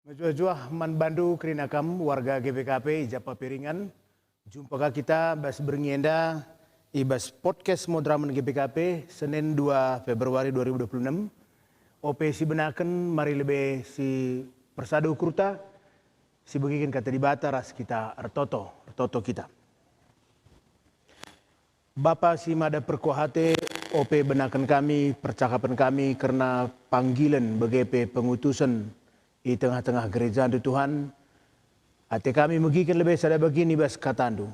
Majua-jua man bandu kerinakam warga GBKP Japa Piringan. Jumpa kita bas berngenda ibas podcast Modraman GBKP Senin 2 Februari 2026. OP si benaken mari lebih si persadu kurta si begikin kata di bata ras kita ertoto kita. Bapa si mada perkuahate OP benakan kami percakapan kami karena panggilan BGP pengutusan di tengah-tengah gereja di Tuhan. Ate kami megikan lebih sada begini bas katandu.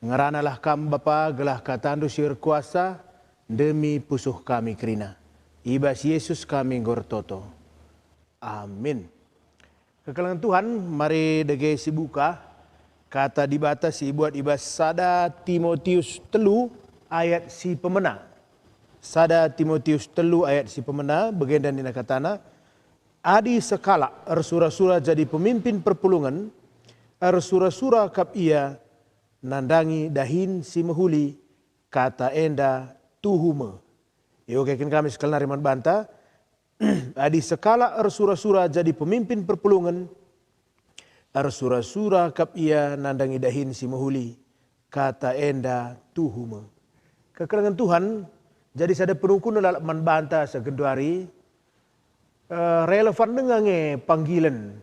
Ngeranalah kam Bapa gelah katandu sir kuasa demi pusuh kami kerina. Ibas Yesus kami gortoto. Amin. Kekalangan Tuhan mari dege si buka kata dibatasi buat ibas sada Timotius telu ayat si pemena. Sada Timotius telu ayat si pemena bagian dina katana. Adi sekala ersura-sura jadi pemimpin perpulungan, ersura-sura kap ia nandangi dahin si mehuli kata enda tuhume. Yo kekin kami sekali nariman banta. Adi sekala ersura-sura jadi pemimpin perpulungan, ersura-sura kap ia nandangi dahin si mehuli kata enda tuhume. Kekalangan Tuhan jadi sada penungkun dalam banta segenduari. Relevan dengan panggilan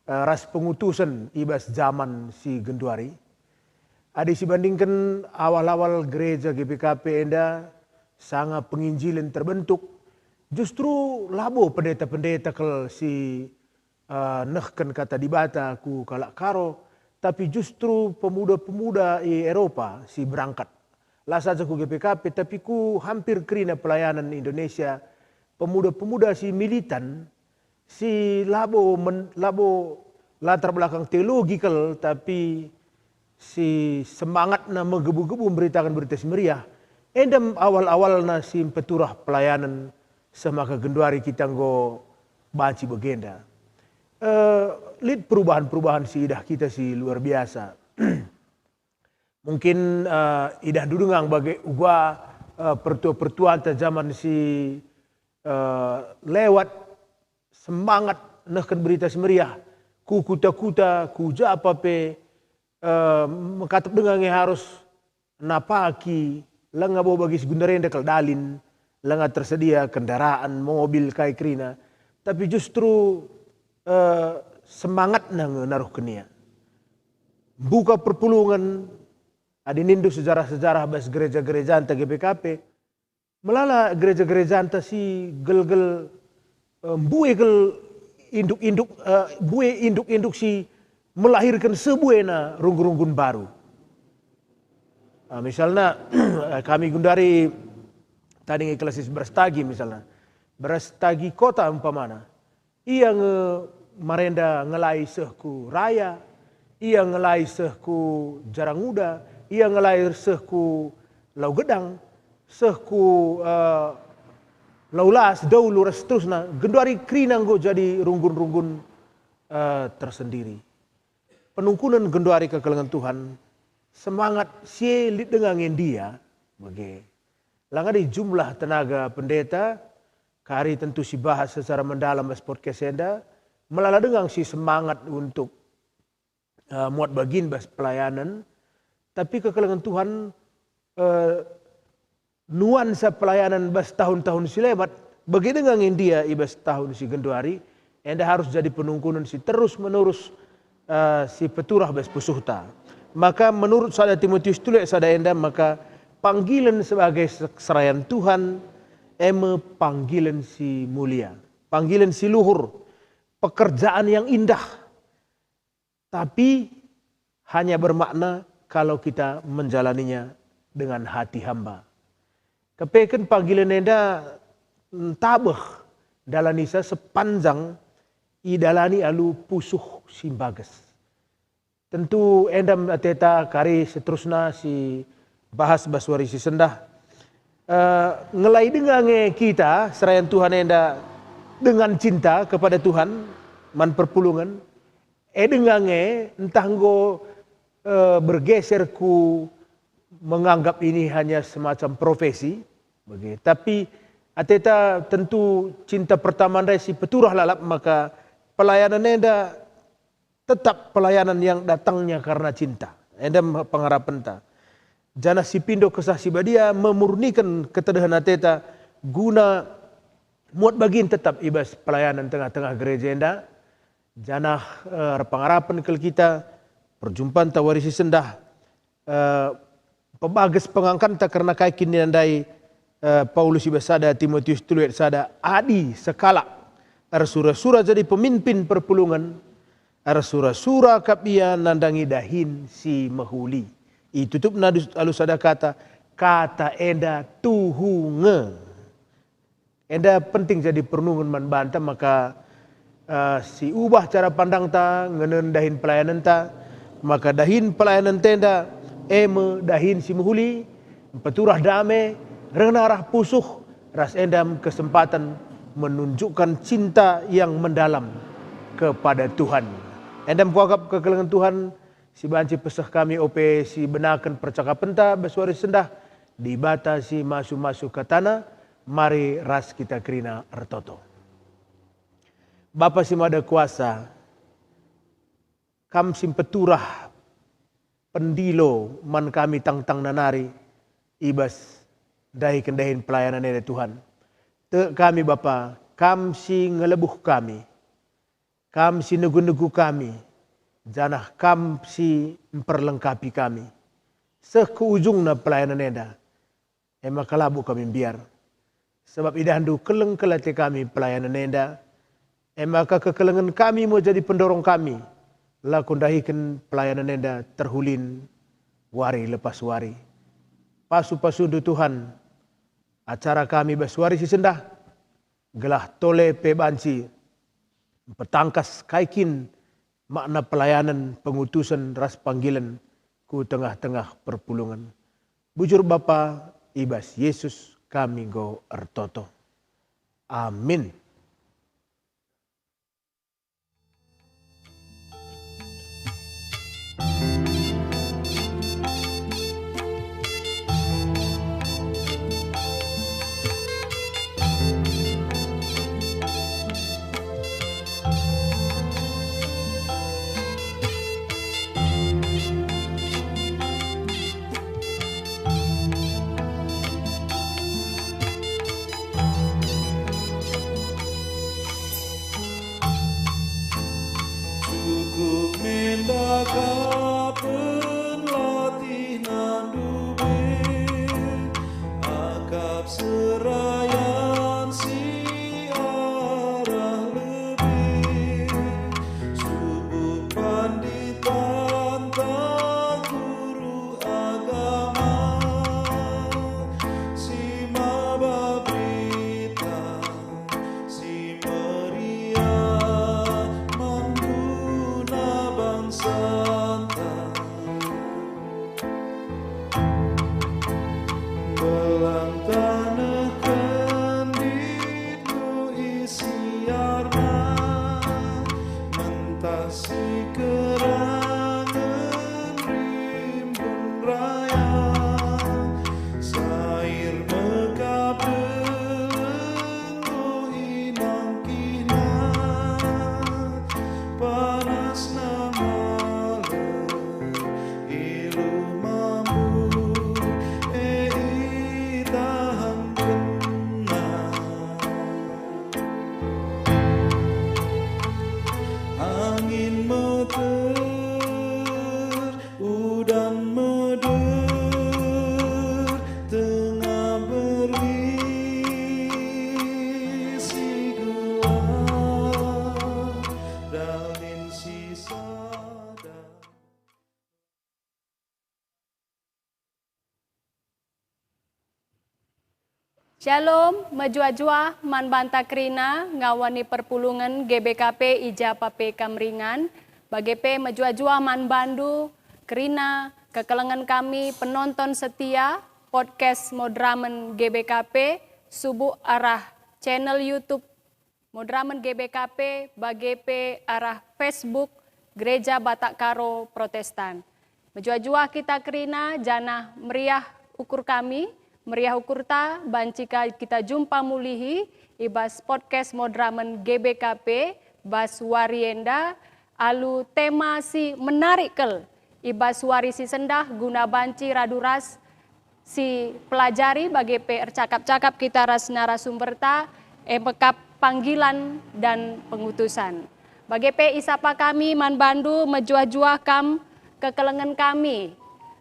ras pengutusan ibas zaman si genduari. Ada dibandingkan awal-awal gereja GBKP enda sangat penginjilan terbentuk. Justru labo pendeta-pendeta kel si nehken kata dibata ku kalak karo. Tapi justru pemuda-pemuda di Eropa si berangkat. Lah saja ku GBKP tapi ku hampir kerina pelayanan Indonesia. Pemuda-pemuda si militan, si labo latar belakang teologikal tapi si semangat na menggebu-gebu memberitakan berita meriah. Endam awal-awal na si peturah pelayanan semaka genduari kita ngo banci begenda. Lihat perubahan-perubahan si idah kita si luar biasa. Mungkin idah dudungang bagai ubah pertua-pertuan zaman si lewat semangat nahkan berita semeriah ku kuta-kuta ku japa pe mengkatap dengan harus napaki lenga bawa bagi segundarnya dekal dalin lenga tersedia kendaraan mobil kai krina tapi justru semangat nang naruh kenia buka perpulungan ada nindu sejarah-sejarah bas gereja-gereja anta GBKP melala gereja-gereja anta si gel-gel buih gel induk-induk si melahirkan sebuah runggun-runggun baru. Misalnya kami gundari tadi ngekelasis berstagi misalnya. Berstagi kota umpamana. Ia marenda ngelai sehku raya. Ia ngelai sehku jarang muda. Ia ngelai sehku lau gedang. Sehku laulas daulu seterusnya genduari krinanggo jadi runggun-runggun tersendiri. Penungkunan genduari kekalangan Tuhan semangat sielit dengan dia bagi langadi jumlah tenaga pendeta kari tentu si bahas secara mendalam bas podcast enda melala dengan si semangat untuk muat bagin bas pelayanan tapi kekalangan Tuhan nuansa pelayanan bas tahun-tahun si lewat bagi dengan India ibas tahun si genduari enda harus jadi penungkunan si terus menerus si peturah bas pusuhta maka menurut sada Timotius tulis sada enda maka panggilan sebagai serayan Tuhan panggilan si mulia panggilan si luhur pekerjaan yang indah tapi hanya bermakna kalau kita menjalaninya dengan hati hamba. Kepekan panggilan enda tabah dalanisa sepanjang idalani alu pusuh simbagas. Tentu endam ateta kari seterusnya si bahas baswari si sendah. Ngelai dengan kita serayan Tuhan enda dengan cinta kepada Tuhan man perpulungan. Dengan entah go bergeser ku menganggap ini hanya semacam profesi, tapi ateta tentu cinta pertama dari si peturah lalap maka pelayanan enda tetap pelayanan yang datangnya karena cinta. Enda pengharapan ta. Jana sipindo kesah sibadia memurnikan ketedahan ateta guna muat bagin tetap ibas pelayanan tengah-tengah gereja enda. Jana pengharapan kel kita perjumpaan tawarisi sendah pebagas pengangkan tak karena kai kini andai Paulus ibas sada Timotius tuluet sada adi sekala arsura-sura jadi pemimpin perpulungan arsura-sura kapia nandangi dahin si mahuli. Itu tuh alus ada kata enda tuhunge. Enda penting jadi pernungan man banta maka si ubah cara pandang ta ngenen dahin pelayanan ta maka dahin pelayanan tenda dahin si mahuli peturah dame renarah pusuh ras endam kesempatan menunjukkan cinta yang mendalam kepada Tuhan. Endam kuagap kekelengan Tuhan si banci pesah kami ope si benakan percakapan ta bersuara sendah di bata si masuk-masuk ke tanah mari ras kita kerina ertoto. Bapa si mada kuasa kam sim peturah pendilo man kami tang-tang nanari ibas dahi kendahin pelayanan dari Tuhan. Te kami Bapa, kam si ngelebuh kami, kam si negu-negu kami, janah kam si memperlengkapi kami. Sekuujungna pelayanan eda, ema kalabu kami biar. Sebab idahandu keleng kelate kami pelayanan eda, ema kekelengan kami mau jadi pendorong kami. Lakon dahikan pelayanan eda terhulin wari lepas wari. Pasu-pasundu Tuhan, acara kami bersuari si sendah, gelah tole pebanci, petangkas kaikin makna pelayanan pengutusan ras panggilan ku tengah-tengah perpulungan. Bujur Bapa ibas Yesus kami go ertoto. Amin. Shalom, majua-jua man banta krina ngawani perpulungan GBKP Ijapape Kamringan. Bagepe majua-jua man bandu krina kekelengan kami penonton setia podcast Modramen GBKP subuh arah channel YouTube Modramen GBKP bagepe arah Facebook Gereja Batak Karo Protestan. Majua-jua kita krina jana meriah ukur kami. Meriah ukurta, bancika kita jumpa mulihi, ibas podcast Modramen GBKP, bas warienda alu tema si menarik kel ibas wari si sendah guna banci raduras si pelajari bagi cakap-cakap kita ras narasumber ta mekap panggilan dan pengutusan. Bagi isapa kami man bandu menjuah-juah kam kekelengan kami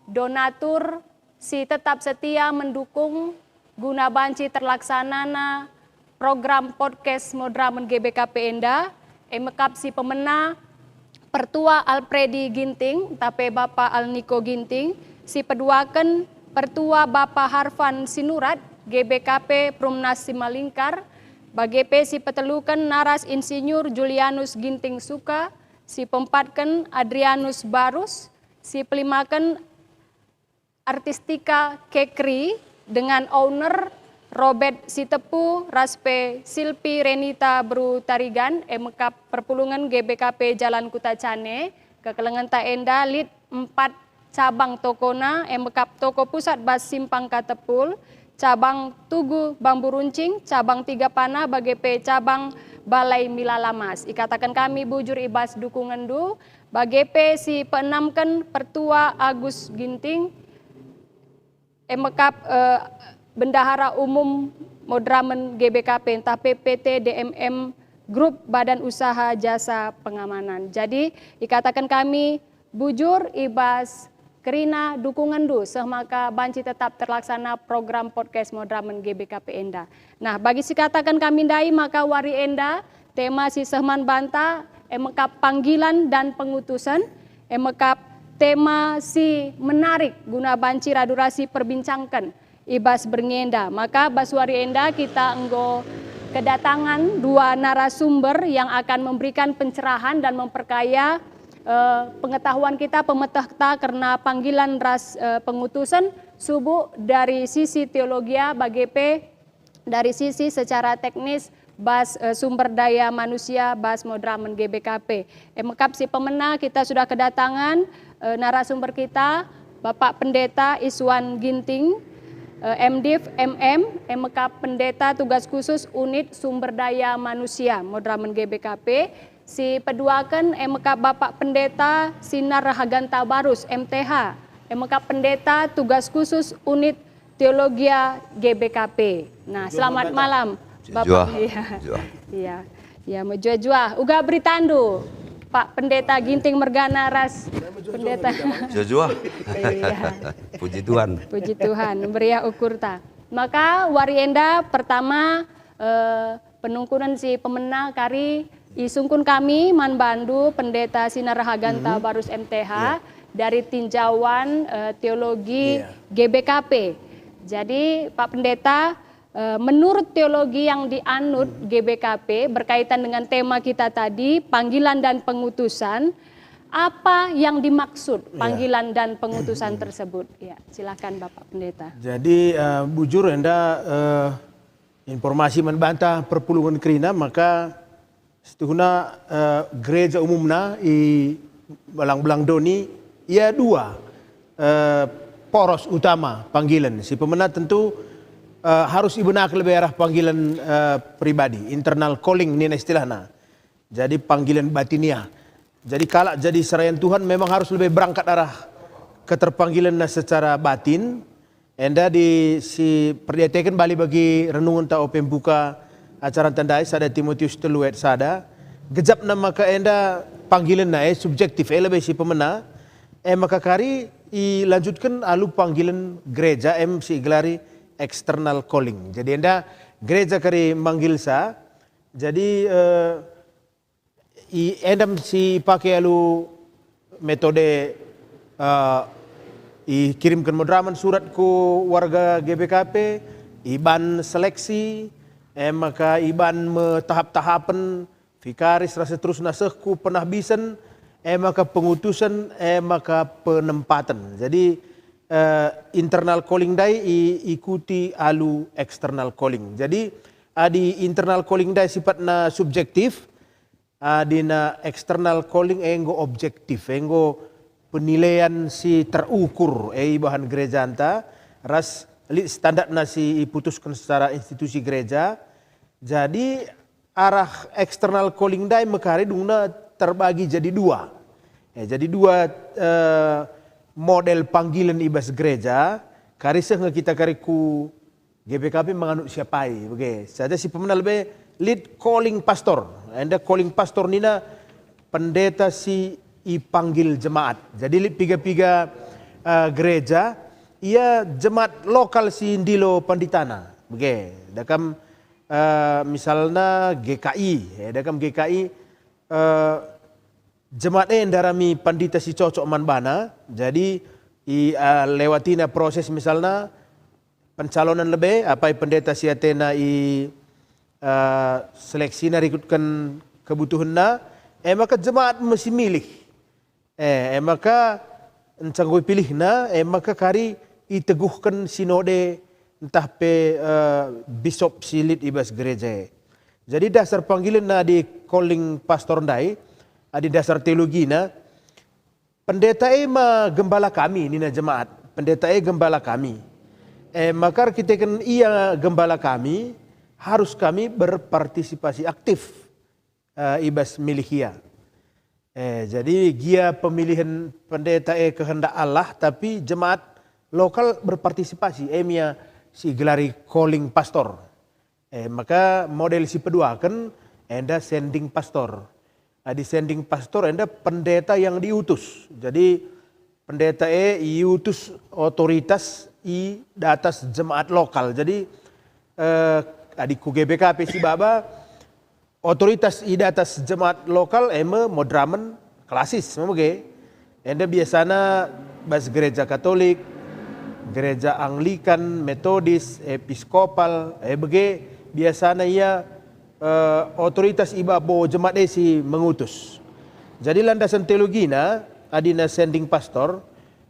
donatur si tetap setia mendukung guna banci terlaksanana program podcast Modramen GBKP Enda mekap si pemena Pertua Alpredi Ginting tapi Bapak Alniko Ginting si peduaken Pertua Bapak Harfan Sinurat GBKP Prumnas Simalingkar bagi si petelukan Naras Insinyur Julianus Ginting Suka, si pempatkan Adrianus Barus, si pelimakan Artistika Kekri dengan owner Robert Sitepu, Raspe Silpi Renita Bru Tarigan, mekap perpulungan GBKP Jalan Kutacane, kekelengan Taenda Lid 4 cabang tokona, mekap toko pusat Bas Simpang Katepul, cabang Tugu Bambu Runcing, cabang Tiga Panah bagi cabang Balai Milalamas. Ikatakan kami bujur ibas dukungan du bagi si peenamkan Pertua Agus Ginting mekap Bendahara Umum Modramen GBKP entah PPT DMM Grup Badan Usaha Jasa Pengamanan. Jadi ikatakan kami bujur ibas kerina dukungan du semaka banci tetap terlaksana program podcast Modramen GBKP Enda. Nah, bagi si katakan kami dai maka wari Enda tema si Sehman Banta mekap panggilan dan pengutusan mekap tema si menarik guna banci radurasi perbincangkan ibas berngenda. Maka baswari Enda kita enggo kedatangan dua narasumber yang akan memberikan pencerahan dan memperkaya pengetahuan kita pemetahta karena panggilan ras pengutusan subuh dari sisi teologia bagi dari sisi secara teknis bas sumber daya manusia bas Modramen GBKP. Mekap si pemena kita sudah kedatangan narasumber kita Bapak Pendeta Iswan Ginting MDiv MM Mekap Pendeta Tugas Khusus Unit Sumber Daya Manusia Modramen GBKP. Si peduakan mekap Bapak Pendeta Sinar Rahaganta Barus MTH, mekap Pendeta Tugas Khusus Unit Teologia GBKP. Nah, selamat malam Bapak. Iya. Ya, menjuah-juah. Uga beritandu Pak Pendeta Ginting Mergana Ras Pendeta. Juah. Puji Tuhan. Puji Tuhan, beria ukur ta. Maka warienda pertama penungkunan si pemena kari isungkun kami Man Bandu Pendeta Sinar Rahaganta Barus MTH dari tinjauan teologi GBKP. Jadi Pak Pendeta menurut teologi yang dianut GBKP berkaitan dengan tema kita tadi panggilan dan pengutusan, apa yang dimaksud panggilan dan pengutusan tersebut? Ya, silakan Bapak Pendeta. Jadi bujur Anda informasi membantah perpulungan kerina maka setuhuna gereja umumna i Belang-Belang Doni ia dua poros utama panggilan. Si pemenang tentu harus ibenak lebih arah panggilan pribadi, internal calling ini istilahnya. Jadi panggilan batiniah. Jadi kalau jadi serayan Tuhan memang harus lebih berangkat arah keterpanggilan secara batin. Enda di si perdiatakan balik bagi renungan ta open buka acara tandai sada Timotius teluet sada gejap nama ka enda panggilan na subjektif lebih si pemena maka kari lanjutkan alu panggilan gereja si gelari external calling. Jadi enda gereja kari manggil sa jadi endam si pakai alu metode kirimkan Modramen surat ku warga GBKP iban seleksi maka iban tahap-tahapan vikaris rasa terus nasehku pernah bisan maka pengutusan maka penempatan. Jadi internal calling dai ikuti alu external calling. Jadi di internal calling dai sifatna subjektif, adina external calling enggo objektif, enggo penilaian si terukur bahan gereja anta ras standar nasi diputuskan secara institusi gereja. Jadi arah eksternal calling dai mekari dungna terbagi jadi dua. Jadi dua model panggilan ibas gereja. Kari sehingga kita kari ku GBKP menganut siapai. Oke, saja si pemenal be lead calling pastor. Anda calling pastor nina pendeta si ipanggil jemaat. Jadi lead piga-piga gereja, ia jemaat lokal si Ndilo Panditana. Oke, dakam misalnya GKI, dakam GKI jemaat darami pandita si cocok manbana. Jadi lewatina proses misalnya pencalonan lebih apa pendeta si Athena seleksi na ikutkan kebutuhan na maka jemaat mesti milih maka encanggoy pilih na maka kari iteguhkan sinode entah pe bisop silit ibas gereja. Jadi dasar panggilan na di calling pastor ndai adi dasar teologi na pendeta gembala kami nina jemaat pendeta gembala kami maka kita kan ia gembala kami harus kami berpartisipasi aktif ibas milihia. Jadi gia pemilihan pendeta kehendak Allah tapi jemaat lokal berpartisipasi mia si gelari calling pastor. Maka model si kedua kan enda sending pastor. Di sending pastor enda pendeta yang diutus. Jadi pendeta diutus otoritas di atas jemaat lokal. Jadi adikku GBKP si baba otoritas di atas jemaat lokal modramen klasis memang enda biasanya bas gereja Katolik, gereja Anglikan, Metodis, Episkopal, biasanya ia otoritas ibabo jemaat si mengutus. Jadi landasan teologina adina sending pastor,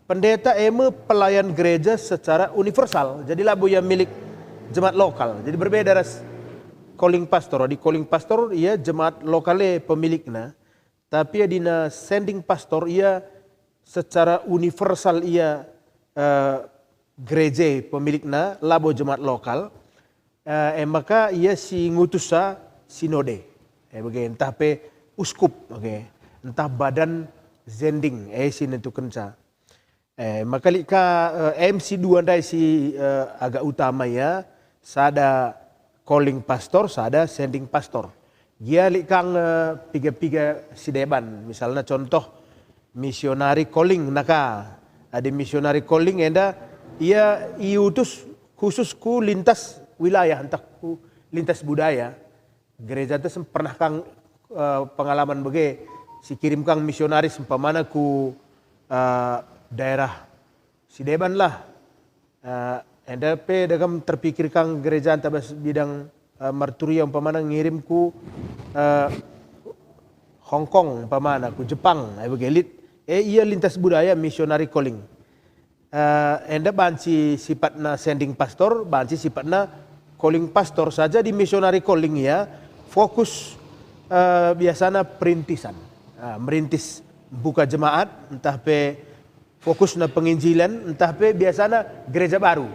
pendeta pelayan gereja secara universal. Jadi labu yang milik jemaat lokal. Jadi berbeda dari calling pastor. Di calling pastor ia jemaat lokale pemiliknya, tapi adina sending pastor ia secara universal ia gereja pemiliknya labu jemaat lokal. Maka ia si ngutusa sinode. Entah pe uskup, entah badan zending si nentukan sa. Maka lika MC dua andai si agak utama ya, sada calling pastor, sada sending pastor. Dia likang piga-piga si deban, misalnya contoh misionari calling naka, ada misionari calling enda ia iutus khusus ku lintas wilayah, entah ku lintas budaya. Gereja itu pernah kang pengalaman bege si kirim kang misionaris umpamana ku daerah Sideban lah. NDP dagam terpikir kang gereja antabas bidang marturia umpamana ngirim ku Hong Kong umpamana ku Jepang begelit ia lintas budaya missionary calling. Enda banci sifatna sending pastor, banci sifatna calling pastor saja di missionary calling ya fokus biasanya perintisan, merintis buka jemaat entah pe fokus na penginjilan entah pe biasanya gereja baru.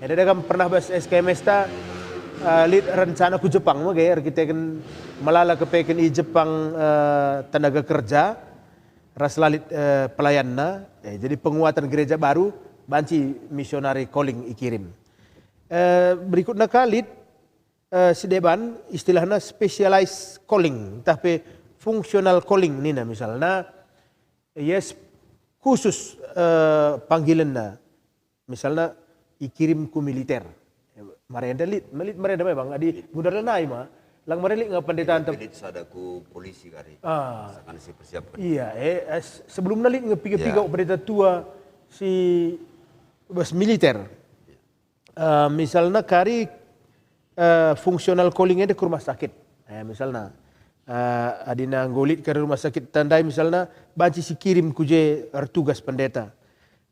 Ada dagam pernah bahas SKMS ta lead rencana ku Jepang mage arkiteken malala kepeken i Jepang tenaga kerja raslalit pelayanna jadi penguatan gereja baru banci missionary calling ikirim. Berikutnya kalit si deban istilahnya specialized calling tapi functional calling nina misalnya yes khusus panggilanna misalnya ikirim ku militer marenda marenda memang di gudara nai mah lang marelik nga pendetaan Pelit sada ku polisi kari akan si persiapkan iya sebelum nalik nga piga-piga pendeta tua si bas militer misalnya kari fungsional callingnya di rumah sakit misalnya adina ngolit ke rumah sakit tandai misalnya banci si kirim kuje tugas pendeta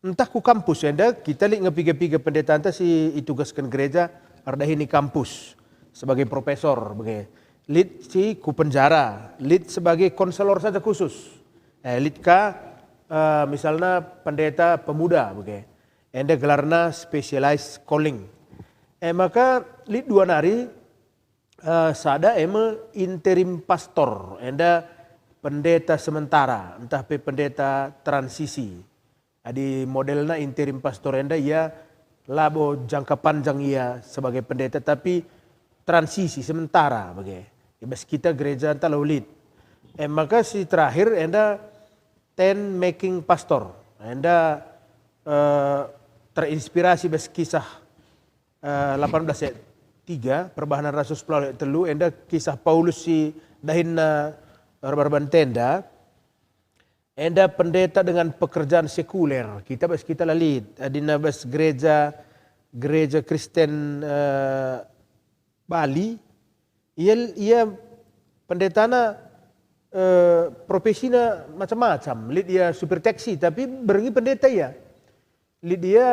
entah ku kampus enda kita lik ngepiga-piga pendeta anta si itugaskan gereja ardahini kampus sebagai profesor begitu lead si ku penjara lead sebagai konselor saja khusus lead ka misalnya pendeta pemuda begitu enda gelarna specialized calling maka lead dua nari sada interim pastor, enda pendeta sementara, entah pendeta transisi. Adi modelnya interim pastor, enda ia labo jangka panjang ia sebagai pendeta, tapi transisi sementara bagai. Ibas kita gereja anta laulit. Maka si terakhir enda making pastor, enda terinspirasi bas kisah 18:3 perbahanan Rasul 10:3 enda kisah Paulus si dahinna barban tenda, enda pendeta dengan pekerjaan sekuler. Kita lalit adina bas gereja Kristen Bali, ia pendetana profesinya macam-macam. Lid dia supir taksi tapi berengi pendeta ya. Lid dia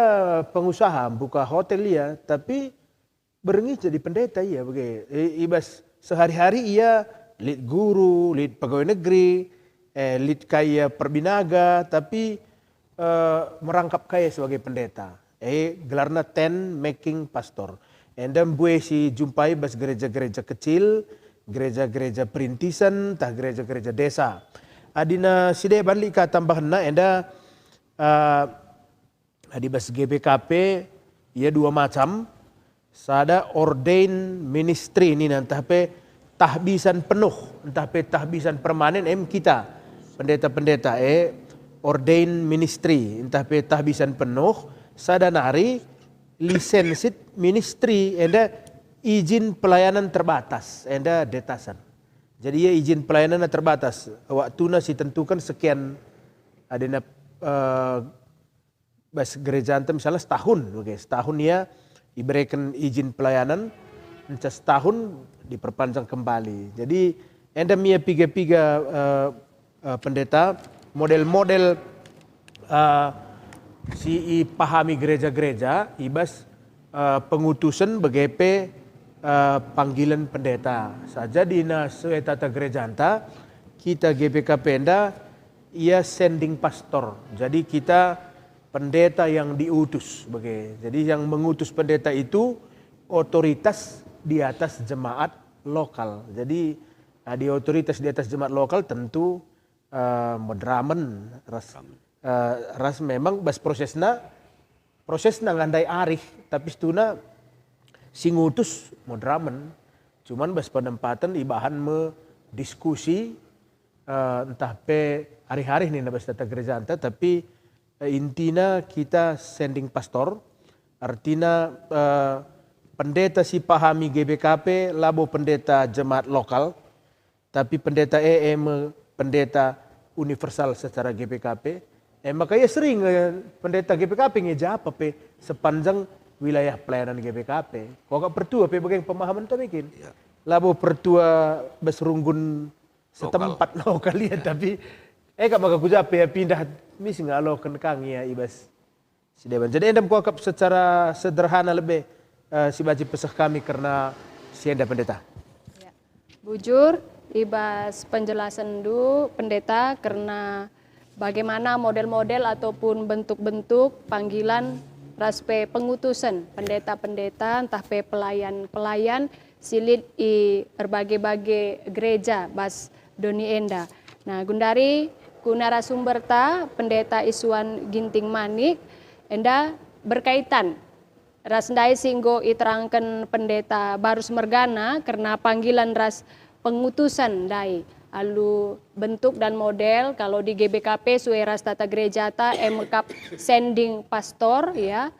pengusaha buka hotel ya, tapi berengi jadi pendeta ya bagai. Ibas sehari-hari ia lid guru, lid pegawai negeri, lid kaya perbinaga, tapi merangkap kaya sebagai pendeta. Gelarnya making pastor. Endam bue si jumpai bas gereja-gereja kecil, gereja-gereja perintisan, tah gereja-gereja desa. Adina side balik ka tambahna enda adi bas GBKP ia dua macam. Sada ordain ministry ini entah pe tahbisan penuh, entah pe tahbisan permanen kita pendeta-pendeta ordain ministry, entah pe tahbisan penuh. Sada nari lisensit ministry, enda izin pelayanan terbatas, enda detasan. Jadi ya izin pelayanan terbatas. Waktuna si tentukan sekian, adina bas gereja anta misalnya setahun, setahun ya diberikan izin pelayanan, setahun diperpanjang kembali. Jadi enda mia piga pendeta model-model si pahami gereja-gereja ibas pengutusan begepe panggilan pendeta saja dina sesuai tata gereja anta kita GBK Penda ia sending pastor. Jadi kita pendeta yang diutus begitu. Jadi yang mengutus pendeta itu otoritas di atas jemaat lokal. Jadi di otoritas di atas jemaat lokal tentu modramen ras memang bas prosesna ngandai arih, tapi setuna singutus modramen. Cuman bas penempatan ibahan diskusi entah pe hari-hari nih bas tata gereja anta, tapi intina kita sending pastor, artinya pendeta si pahami GBKP labo pendeta jemaat lokal, tapi pendeta pendeta universal secara GBKP. Makanya sering pendeta GBKP ngeja apa pe sepanjang wilayah pelayanan GBKP. Kok gak pertua pe bagian pemahaman tuh bikin. Ya. Labo pertua beserunggun setempat lokal ya, tapi gak maka kuja pe pindah misi ngalo kang ya ibas si dewan. Jadi endam kuakap secara sederhana lebih si baji pesah kami karena si enda pendeta. Ya. Bujur ibas penjelasan du pendeta karena bagaimana model-model ataupun bentuk-bentuk panggilan raspe pengutusan pendeta-pendeta entah pe pelayan-pelayan silit i berbagai-bagai gereja bas doni enda. Nah gundari ku narasumber ta pendeta Iswan Ginting Manik enda berkaitan rasndai singgo iterangkan pendeta Barus Mergana karena panggilan ras pengutusan dai. Lalu bentuk dan model kalau di GBKP Sueras Tata Gerejata emekap sending pastor ya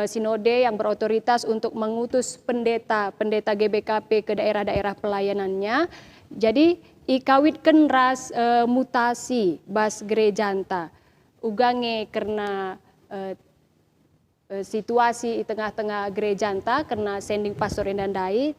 sinode yang berotoritas untuk mengutus pendeta GBKP ke daerah-daerah pelayanannya. Jadi ikawitkan ras mutasi bas gerejanta ugange karena situasi di tengah-tengah gerejanta karena sending pastor endandai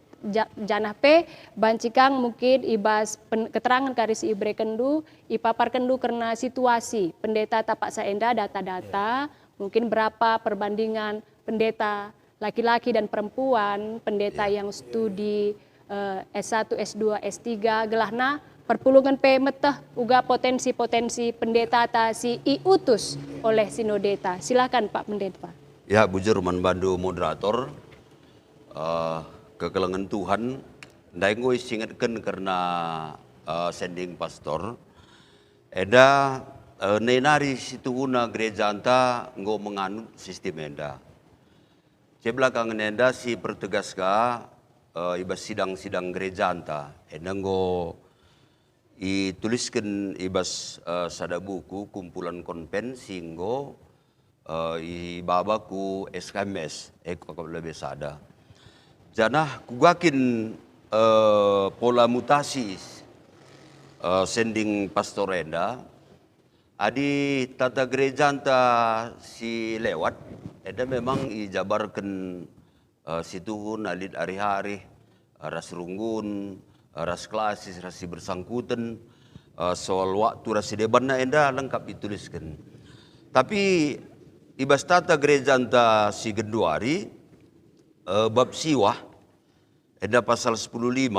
janah pe bancikang mungkin ibas keterangan karis ibre kendu ipapar kendu karena situasi pendeta tapak saenda data-data mungkin berapa perbandingan pendeta laki-laki dan perempuan pendeta yang studi S1, S2, S3 gelahna perpulungan pe metah uga potensi-potensi pendeta si iutus oleh sinodeta. Silakan Pak Pendeta. Ya, bujur manbandu moderator kekelengan Tuhan Ndai ngoi singatkan karena sending pastor. Eda nenari situ una gereja anta ngo menganut sistem enda. Belakang enda si pertegas ka ibas sidang-sidang gereja anta. Eda ngo ituliskan ibas sada buku kumpulan konvensi ngo ibabaku SKMS eko lebih sada. Janah kugakin pola mutasi sending pastorenda adi tata gereja anta si lewat ada memang ijabarkan situ nalit hari-hari ras runggun ras klasis ras bersangkutan soal waktu ras debanna enda lengkap dituliskan. Tapi ibas tata gereja anta si Genduari bab siwah enda pasal 15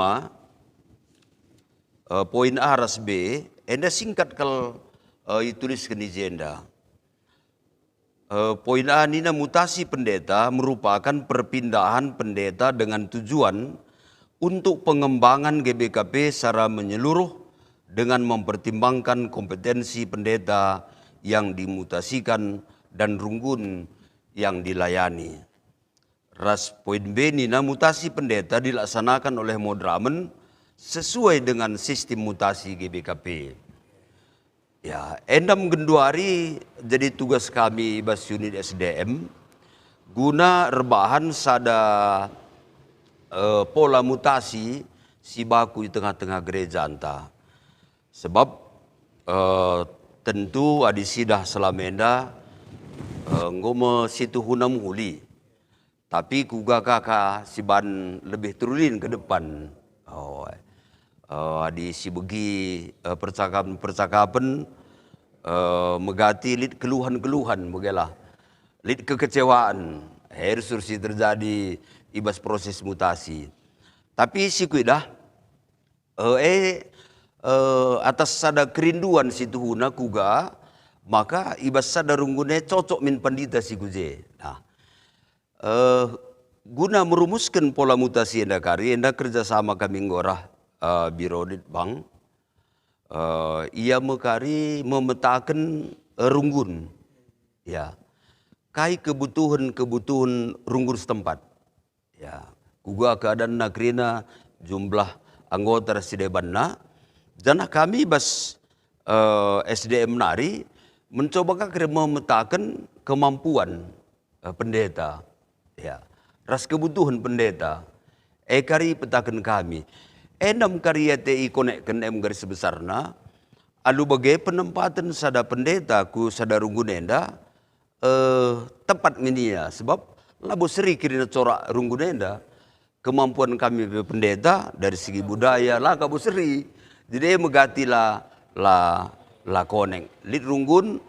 poin A ras B enda singkat kal dituliskan di jenda. Poin A ini mutasi pendeta merupakan perpindahan pendeta dengan tujuan untuk pengembangan GBKP secara menyeluruh dengan mempertimbangkan kompetensi pendeta yang dimutasikan dan runggun yang dilayani. Ras poin B ini mutasi pendeta dilaksanakan oleh Modramen sesuai dengan sistem mutasi GBKP. Ya, endam Genduari jadi tugas kami bas unit SDM guna rebahan sada pola mutasi si baku di tengah-tengah gereja anta. Sebab tentu adi sidah selamenda ngoma situ hunam huli. Tapi kuga kakak si ban lebih turulin ke depan. Adi si begi percakapan megati lid keluhan-keluhan begalah. Lid kekecewaan. Harus sursi terjadi ibas proses mutasi. Tapi si kuidah atas sada kerinduan situ huna kuga maka ibas sada runggune cocok min pandita si kuje. Nah, guna merumuskan pola mutasi enda kari, enda kerjasama kami ngorah Biro Litbang, ia mekari memetakan runggun, ya, kai kebutuhan runggun setempat, ya, kuga keadaan nagrina jumlah anggota residebanna, dan kami bas SDM nari mencoba memetakan kemampuan pendeta. Ya, ras kebutuhan pendeta, kari petakan kami, enam karya TI konekkan garis besarna, alu bagai penempatan sada pendeta ku sada runggunenda, tepat minia, sebab labu seri kirina corak runggunenda, kemampuan kami pendeta dari segi budaya lah kabu seri, jadi megati la konek, lid runggun,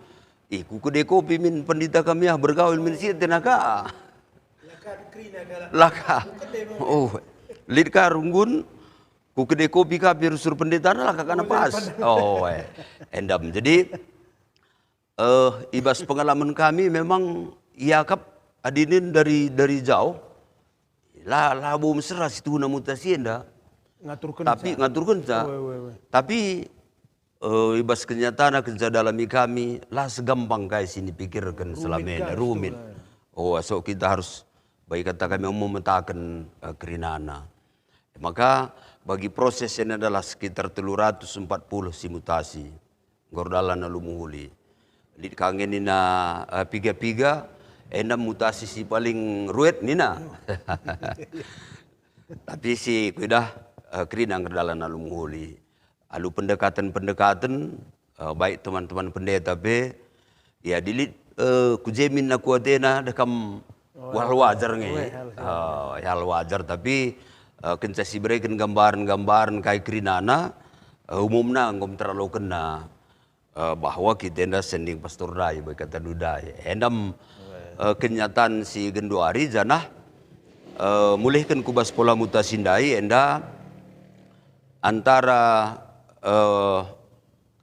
kuku deko pimin pendeta kami bergaul min siat tenaga. Laka, oh, lidka runggun, kukede kopi kapi rusur pendeta laka kana pas. Oh, endam. Jadi, ibas pengalaman kami memang iakap adinin dari jauh. Labu mesra situ na mutasi enda. Ngaturkan sa. Tapi ibas kenyataan kerja dalami kami lah segampang kayak sini pikirkan selama rumit. Oh, so kita harus baik kata kami memetakan kerinana. Maka bagi proses ini adalah sekitar 340 simutasi. Gordalan na lumuhuli. Lid kangen nina piga-piga, enam mutasi si paling ruwet nina. Tapi si kudah kerinang gordalan na lumuhuli. Alu pendekatan-pendekatan, baik teman-teman pendeta be, ya dilid kujemin na kuatena dekam wal wajar nge, hal wajar tapi kencasi berikan gambaran-gambaran kayak kerinana umumnya ngom terlalu kena bahwa kita enda sending pastor dai berkata dudai endam kenyataan si Genduari janah mulihkan kubas pola mutasi dai enda antara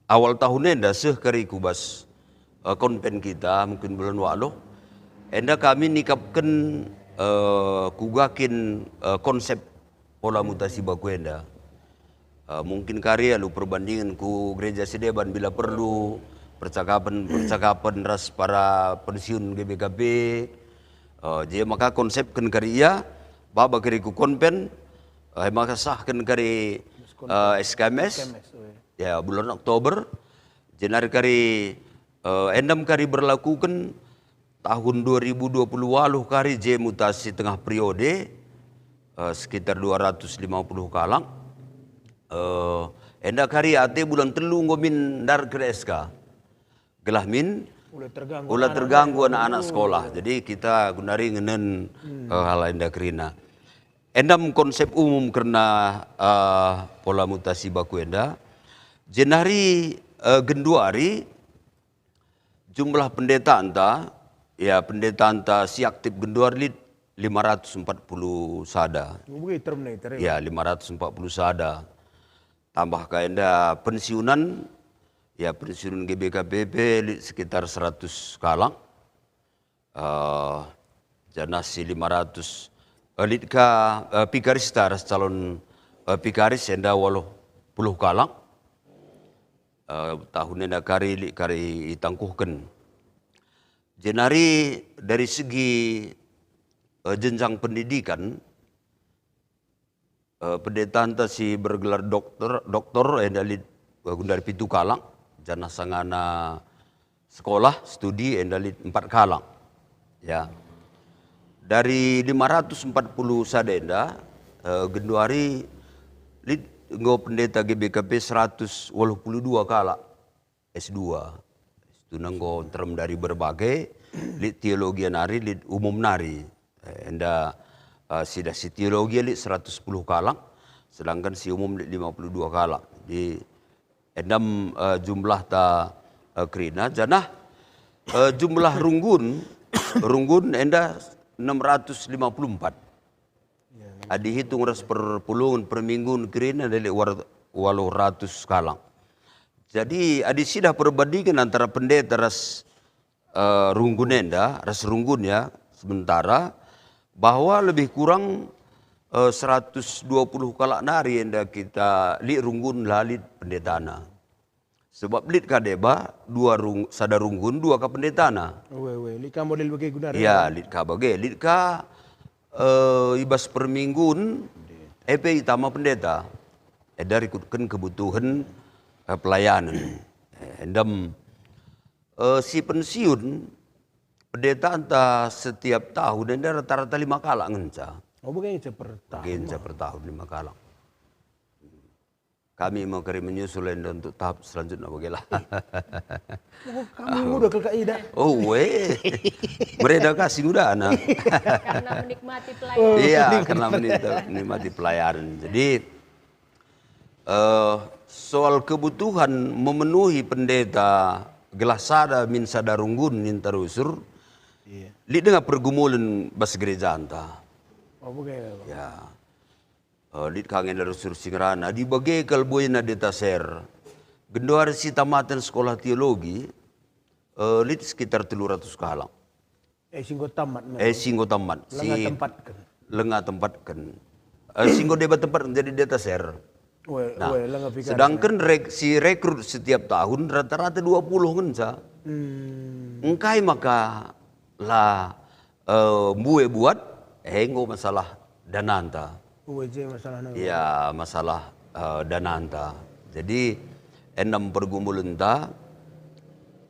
awal tahun enda sehkari kubas konven kita mungkin bulan walu enda kami nikapkan kugakin konsep pola mutasi bakuenda. Mungkin karya lu perbandingan ku gereja Sedeban bila perlu percakapan ras para pensiun GBKP. Jadi maka konsepkan karya baba kari ku konpen maka sahkan kari SKMS ya bulan Oktober jenar kari endam kari berlakukan tahun 2020 waluh kari je mutasi tengah periode sekitar 250 kalang. Enda kari ate bulan telu ngomin dar ke SK. Gelah min ulah terganggu anak-anak sekolah. Jadi kita gunari ngenen hal enda kerina. Endam konsep umum karena pola mutasi baku enda. Jenari genduari jumlah pendeta anta ya pendeta anta si aktif genduari 540 sada. Ya 540 sada. Tambah kaenda pensiunan, ya pensiunan GBKPP sekitar 100 kalang. Janasi 500. Litka pikarista ras calon pikaris enda 80 kalang. Tahun enda kari itangkuhkan. Jenari dari segi jenjang pendidikan, pendeta anta si bergelar doktor endalit dari pitu kalang, jana sangana sekolah studi endalit 4 kalang. Ya. Dari 540 sadenda genduari lit ngo pendeta GBKP 182 kala S2. Itu nanggo term dari berbagai lit teologi nari lit umum nari. Enda si teologi lit 110 kalang, sedangkan si umum lit 52 kalang. Di endam jumlah ta kerina janah jumlah runggun enda 654. Adi hitung ras per pulungan per minggu kerina dari 800 kalang. Jadi adi sidah perbandingan antara pendeta ras runggun enda, ras runggun ya sementara bahwa lebih kurang 120 kalak nari enda kita li runggun lalit pendetana. Sebab lit kadeba sada runggun dua ka pendetana. Lit ka model bagai gunari. Ya, lit ka bagai. Lit ka ibas per minggun EP utama pendeta. Dari ikutkan kebutuhan pelayanan. Endam si pensiun pendeta anta setiap tahun dan rata-rata 5 kala ngenca. Oh begitu per tahun. Ngenca per tahun 5 kala. Kami mau kari menyusul untuk tahap selanjutnya bagilah. Kamu udah ke Ida. Oh weh, mereka kasih udah anak. Karena menikmati pelayanan. Iya, karena menikmati pelayanan. Jadi soal kebutuhan memenuhi pendeta gelas sada min sadarunggun min terusur. Li dengan pergumulan bas gereja anta. Oh begitu. Ya. Lit kangen dari sur singrana di bagai kalboy na detaser. Gendoar si tamatan sekolah teologi lit sekitar 300 kalang. Singgo tamat. Singgo tamat. Lengah tempatkan. Lengah tempatkan. Singgo debat tempat menjadi detaser. Nah, sedangkan si rekrut setiap tahun rata-rata 20 ngenca. Engkai maka lah buat enggo masalah dananta. Masalah ya masalah dananta. Jadi enam pergumulan ta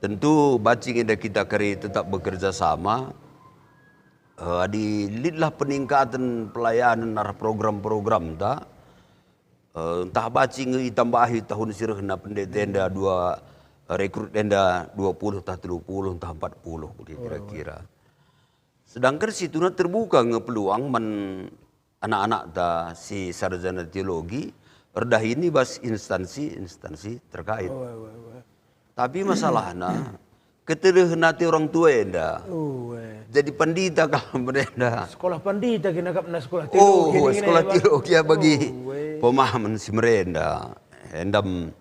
tentu bacing indah kita kari tetap bekerja sama. Adi lidlah peningkatan pelayanan arah program-program ta. Entah bacing itambahi tahun sirahna pendeta enda 2 rekrut enda 20 tah 30 entah 40 kira-kira. Sedangkan situna terbuka ngepeluang anak-anak ta si sarjana teologi redah ini bas instansi terkait. Tapi masalahnya keterhenati orang tua enda. Jadi pandita kalau mereka. Sekolah pandita kena kapna sekolah teologi. Sekolah teologi bagi pemahaman si merenda. Endam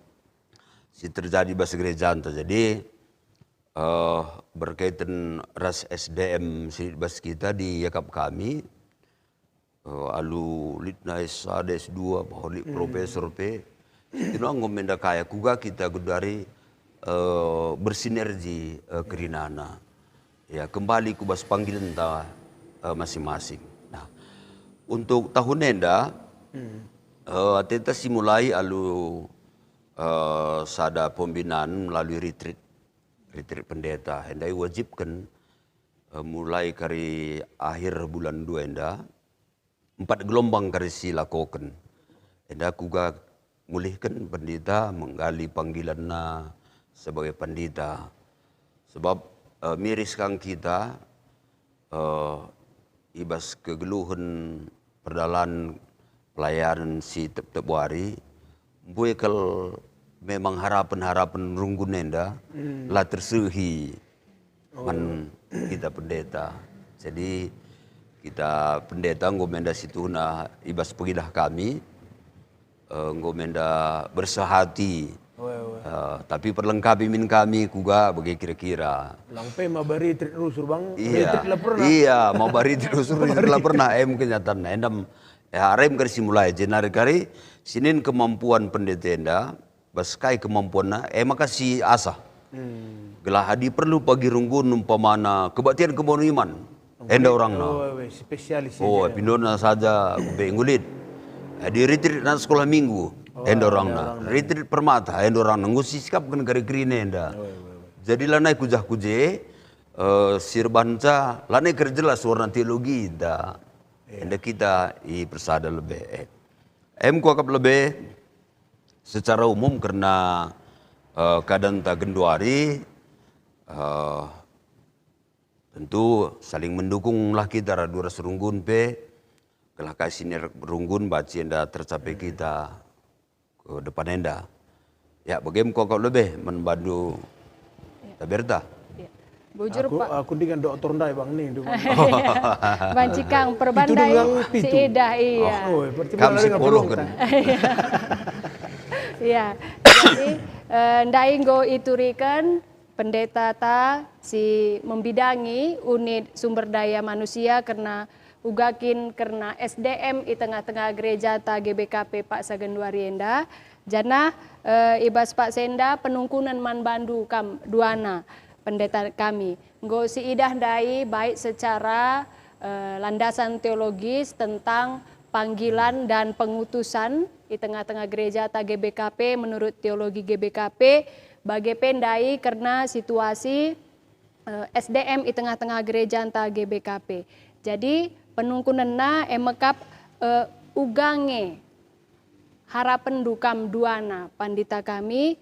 si terjadi bas gereja anta. Jadi berkaitan ras SDM si bas kita di yakap kami. alu litna S1, S2, bahwa profesor pe, itu ngomenda kaya kuga kita gudari bersinergi kerinana. Ya kembali kubas panggilan ta masing-masing. Nah, untuk tahun enda, atenta simulai alu sada pembinaan melalui retreat pendeta. Enda wajibkan mulai dari akhir bulan 2 enda 4 gelombang kari silakokan. Enda kuga mulihkan pendeta menggali panggilanna sebagai pendeta. Sebab miris kang kita ibas kegeluhan perdalan pelayanan si tep-tep wari, buekal memang harapan-harapan runggun enda lah tersuhi man kita pendeta. Jadi kita pendeta ngomenda situna ibas pengidah kami ngomenda bersahati. Tapi perlengkapi min kami kuga bagi kira-kira. Langpe mabari retreat rusur bang. Iya, mau bari rusur lah pernah. Kenyataan endam harem kari simulai jenari kari sinin kemampuan pendeta enda baskai kemampuan makasih asa. Gelah hadi perlu pagi runggun umpamana kebaktian kebon iman. Enda orang na. Spesialis. Pindona saja bengulit. Di retreat na sekolah minggu. Enda orang na. Retreat permata enda orang na. Ngusi sikap kan kari kerine enda. Jadi lanai kujah kuje sirbanca lanai kerjelas warna teologi da. Enda kita i persada lebih. Kuakap lebih secara umum karena keadaan tak genduari tentu saling mendukunglah kita radura serunggun pe kelah kasih runggun baci enda tercapai kita ke depan enda. Ya, bagaimana kau lebih membantu Taberta? Ya. Bujur Pak. Aku dengan dokter ndai bang nih. Bang Cikang perbandai si Ida iya. Kamu psikolog kan? Iya. Jadi ndai nggo iturikan pendeta ta si membidangi unit sumber daya manusia karena ugakin karena SDM di tengah-tengah gereja ta GBKP Pak Sagenduari enda. Jana ibas Pak Senda penungkunan man bandu kam duana pendeta kami. Nggo si idah dai baik secara landasan teologis tentang panggilan dan pengutusan di tengah-tengah gereja ta GBKP menurut teologi GBKP bagi pendai karena situasi SDM di tengah-tengah gereja ta GBKP. Jadi penungkunanna emekap ugange harapan dukam duana pandita kami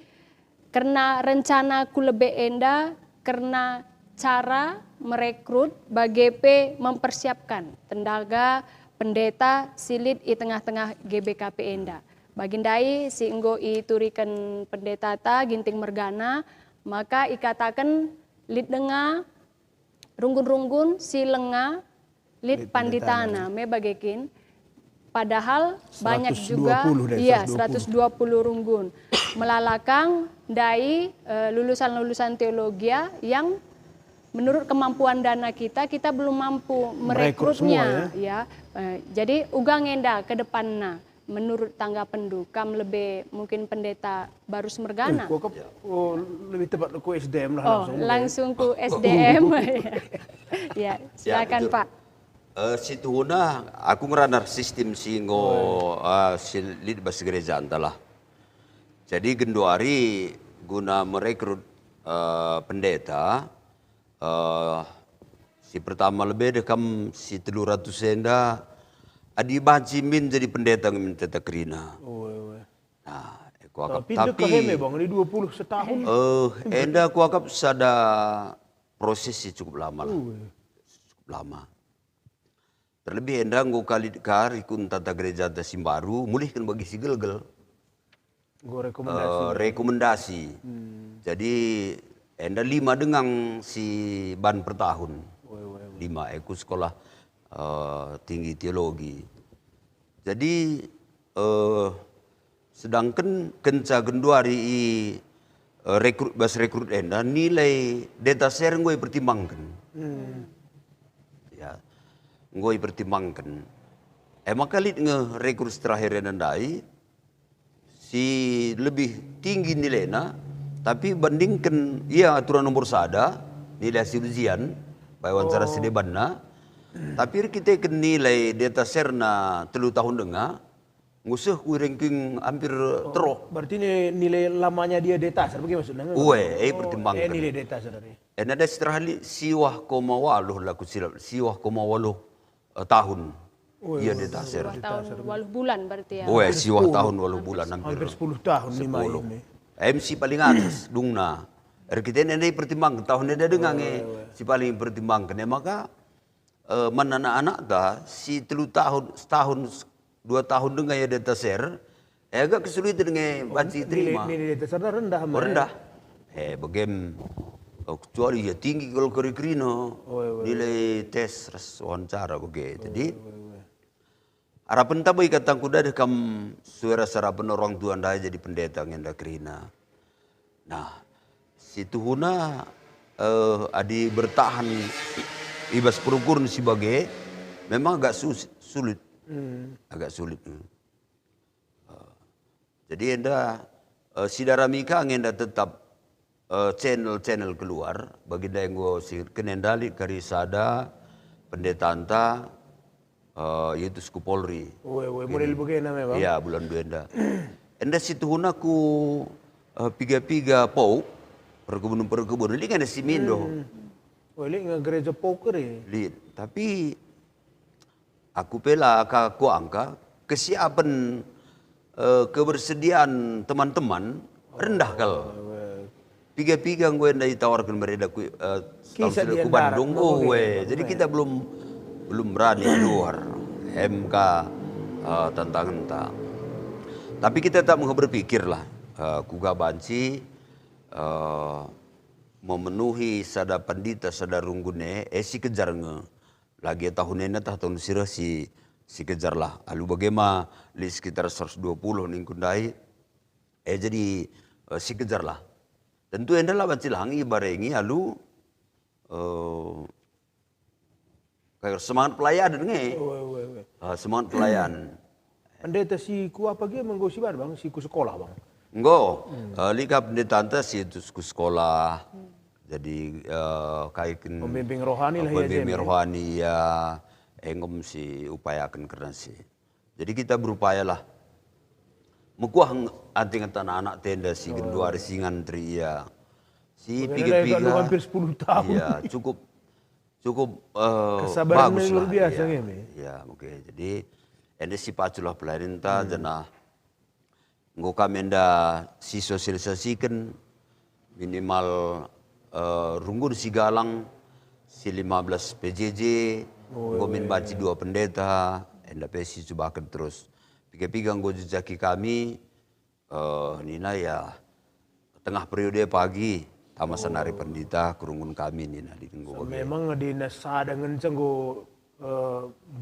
karena rencana kulebe enda karena cara merekrut BGP mempersiapkan tenaga pendeta silit di tengah-tengah GBKP enda. Bagindai si enggo iturikan pendeta ta ginting mergana maka ikatakan lid denga runggun-runggun si lenga lid panditana me bagekin. Padahal banyak juga, iya 120 runggun. Melalakang dari lulusan-lulusan teologi yang menurut kemampuan dana kita belum mampu merekrutnya. Ya. Jadi ugang enda ke depanna menurut tanggapan dukam lebih mungkin pendeta baru semergana. Lebih tepat ku SDM lah langsung. Langsung ku SDM. Ya, silakan Pak. Situna aku ngeranar sistem singo silit bas gereja antalah. Jadi genduari guna merekrut pendeta si pertama lebih dekam si 300 senda adi baci min jadi pendeta minta kerina. Nah, tapi bang ini 20 setahun. Enda kuakap sada prosesi cukup lama lah. Cukup lama. Terlebih enda nggo kali ikun tata gereja ta Simbaru mulihkan bagi si gelgel. Rekomendasi. Jadi enda 5 dengan si ban per tahun. 5 aku sekolah tinggi teologi. Jadi sedangkan kenca genduari rekrut enda nilai data share gue pertimbangkan. Ya. Ngoi pertimbangkan. Emang kali nge-rekrut terakhir nandai si lebih tinggi nilainya, tapi bandingkan aturan nomor sada nilai hasil ujian pai wawancara sedebanna, tapi kita ke nilai data serna 3 tahun dengar ngusuh ku ranking hampir teruk. Berarti nilai lamanya dia detasar, bagaimana maksudnya? Pertimbangkan. Nilai detasar dari. Ada seterahli siwah koma waluh laku silap, siwah koma waluh tahun. Iya detasar. 10 tahun 8 bulan berarti ya. Siwah tahun 8 bulan Hampir 10 tahun 10. ini. MC paling atas dungna. Kita ini pertimbangkan tahun ini dengan si paling pertimbangkan. Maka mana anak-anak dah si 3 tahun setahun 2 tahun dengan ya detasar, agak kesulitan dengan baca terima. Nilai detasar rendah. Rendah. Bagaimana kecuali ya tinggi kalau kerikrino nilai tes wawancara begitu. Jadi harapan tabai kata kuda deh kam suara sarapan orang tua anda jadi pendeta ngenda kerina. Nah, situ huna adi bertahan ibas perukuran sebagai memang agak sulit. Agak sulit. Jadi anda sidara mika ngenda tetap channel keluar bagi yang gue kenendali kari sada pendeta anta yaitu Skup Polri. Model begini memang. Iya bulan 2 enda. Enda situ huna ku piga pau perkebunan ini kan ada simindo. Ini gereja poker ya. Tapi aku pela aku angka kesiapan kebersediaan teman-teman rendah kalau. Piga gue enda ditawarkan mereka ku Bandung. Jadi kita belum berani keluar MK tantangan tak. Tapi kita tak mau berpikir lah. Kuga banci memenuhi sada pandita sada runggune si kejar lagi tahun ini tahun sirah si kejar lah. Lalu bagaimana li sekitar 120 nih kundai jadi si kejar lah. Tentu enda lah banci langi barengi lalu kayak semangat pelayanan semangat pelayan. Pendeta si ku apa gitu menggosi bang, si ku sekolah bang. Enggak, lika pendeta anta si itu ku sekolah. Jadi kayak pembimbing rohani lah ya. Pembimbing rohani ya, engom si upayakan karena si. Jadi kita berupaya lah. Mekuah anting anak-anak tenda si genduari si ngantri ya. Si piga-piga. Hampir 10 tahun. Iya, cukup kesabaran bagus luar lah. biasa Ya, ini. ya oke. Jadi ende si paculah pemerintah jana nggo kami enda si sosialisasikan minimal runggun si galang si 15 PJJ nggo min baci 2 pendeta enda pesi cobakan terus piga-piga nggo jejaki kami nina ya tengah periode pagi tama senari pendeta kerungun kami nina di nggo. Memang di nasa dengan cenggo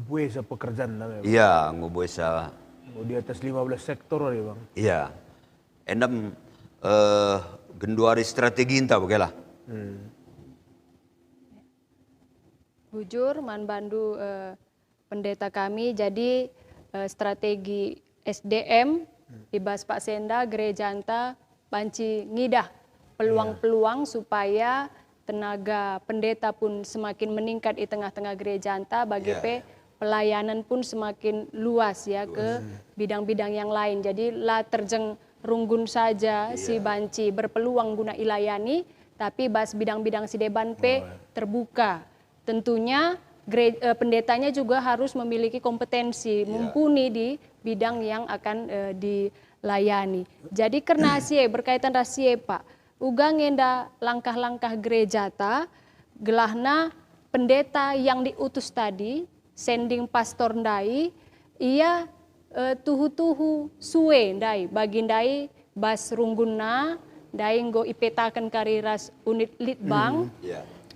buesa pekerjaan lah memang. Iya, nggo buesa. Di atas 15 sektor ya bang. Iya. Endam genduari strategi inta begala. Bujur man bandu pendeta kami jadi strategi SDM ibas Pak Senda gereja anta banci ngidah peluang-peluang supaya tenaga pendeta pun semakin meningkat di tengah-tengah gereja anta bagi pelayanan pun semakin luas ya ke bidang-bidang yang lain. Jadi lah terjeng runggun saja si banci berpeluang guna ilayani tapi bas bidang-bidang si deban P terbuka. Tentunya pendetanya juga harus memiliki kompetensi mumpuni di bidang yang akan dilayani. Jadi karena asie berkaitan rasie Pak. Uga ngenda langkah-langkah gereja ta gelahna pendeta yang diutus tadi sending pastor ndai ia tuhu-tuhu suwe ndai bagi ndai bas rungguna ndai nggo ipetakan kariras unit litbang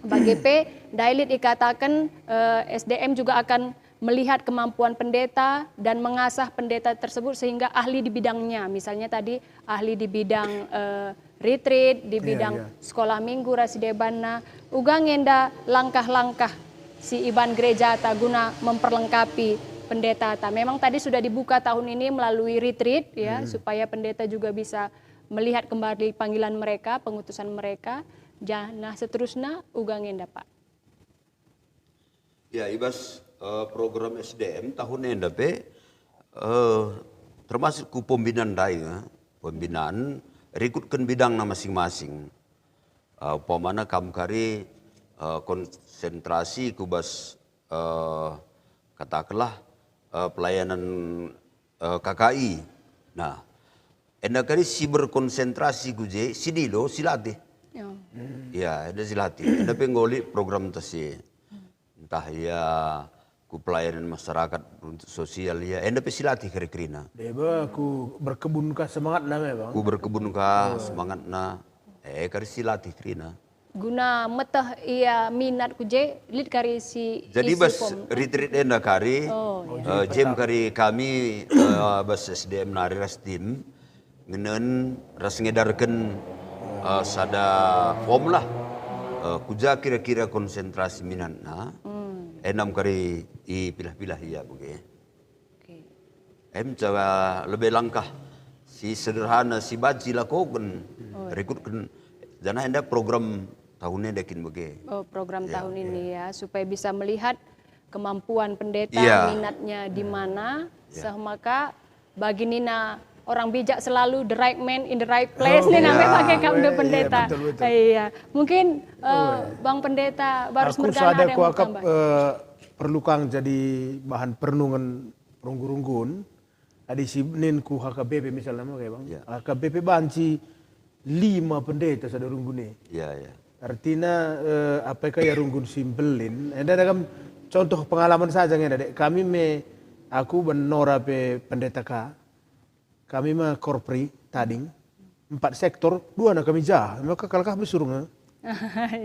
bagi P ndai lit ikatakan SDM juga akan melihat kemampuan pendeta dan mengasah pendeta tersebut sehingga ahli di bidangnya. Misalnya tadi ahli di bidang retreat, di bidang sekolah minggu rasidebanna. Uga ngenda langkah-langkah si iban gereja ta guna memperlengkapi pendeta. Memang tadi sudah dibuka tahun ini melalui retreat ya, supaya pendeta juga bisa melihat kembali panggilan mereka, pengutusan mereka. Nah seterusnya ugangin Pak. Ya, ibas program SDM tahun ini termasuk ku pembinaan pembinaan rekrutkan bidang masing-masing. Pemana kamu kari konsentrasi kubas katakanlah pelayanan KKI. Nah, enda kari si berkonsentrasi kuje sini lo silati. Ya, ada silati. Enda penggoli program tasi. Entah ya ku pelayanan masyarakat untuk sosial ya. Enda pesilati kari-karina. Deba ku berkebun kah semangat na Bang. Ku berkebun kah semangat na. Kari silati karina. Guna metah ia minat kuje lid kari si jadi bas retreat enda kari jem kari kami bas SDM nari ras tim ngenen ras ngedarkan sada form lah kuja kira-kira konsentrasi minat na enam kari i pilah-pilah ya begitu. Em coba lebih langkah si sederhana si baji lakukan rekrutkan jana enda program tahunnya dekin bege. Program tahun ini ya, supaya bisa melihat kemampuan pendeta, minatnya di mana. Maka bagi Nina orang bijak selalu the right man in the right place. Nih namanya pakai kamde pendeta. Iya, mungkin Bang Pendeta baru Mergana ada yang mau tambah. Perlu kang jadi bahan perenungan runggun-runggun. Adi sibnin ku HKBP misalnya kayak Bang. HKBP banci 5 pendeta sada runggune. Iya. Artinya apakah ya runggun simpelin? Ada kan contoh pengalaman saja nih Dek. Aku benora pe pendeta kami mah korpri tading 4 sektor 2 nak kami jah. Maka kalau kami suruh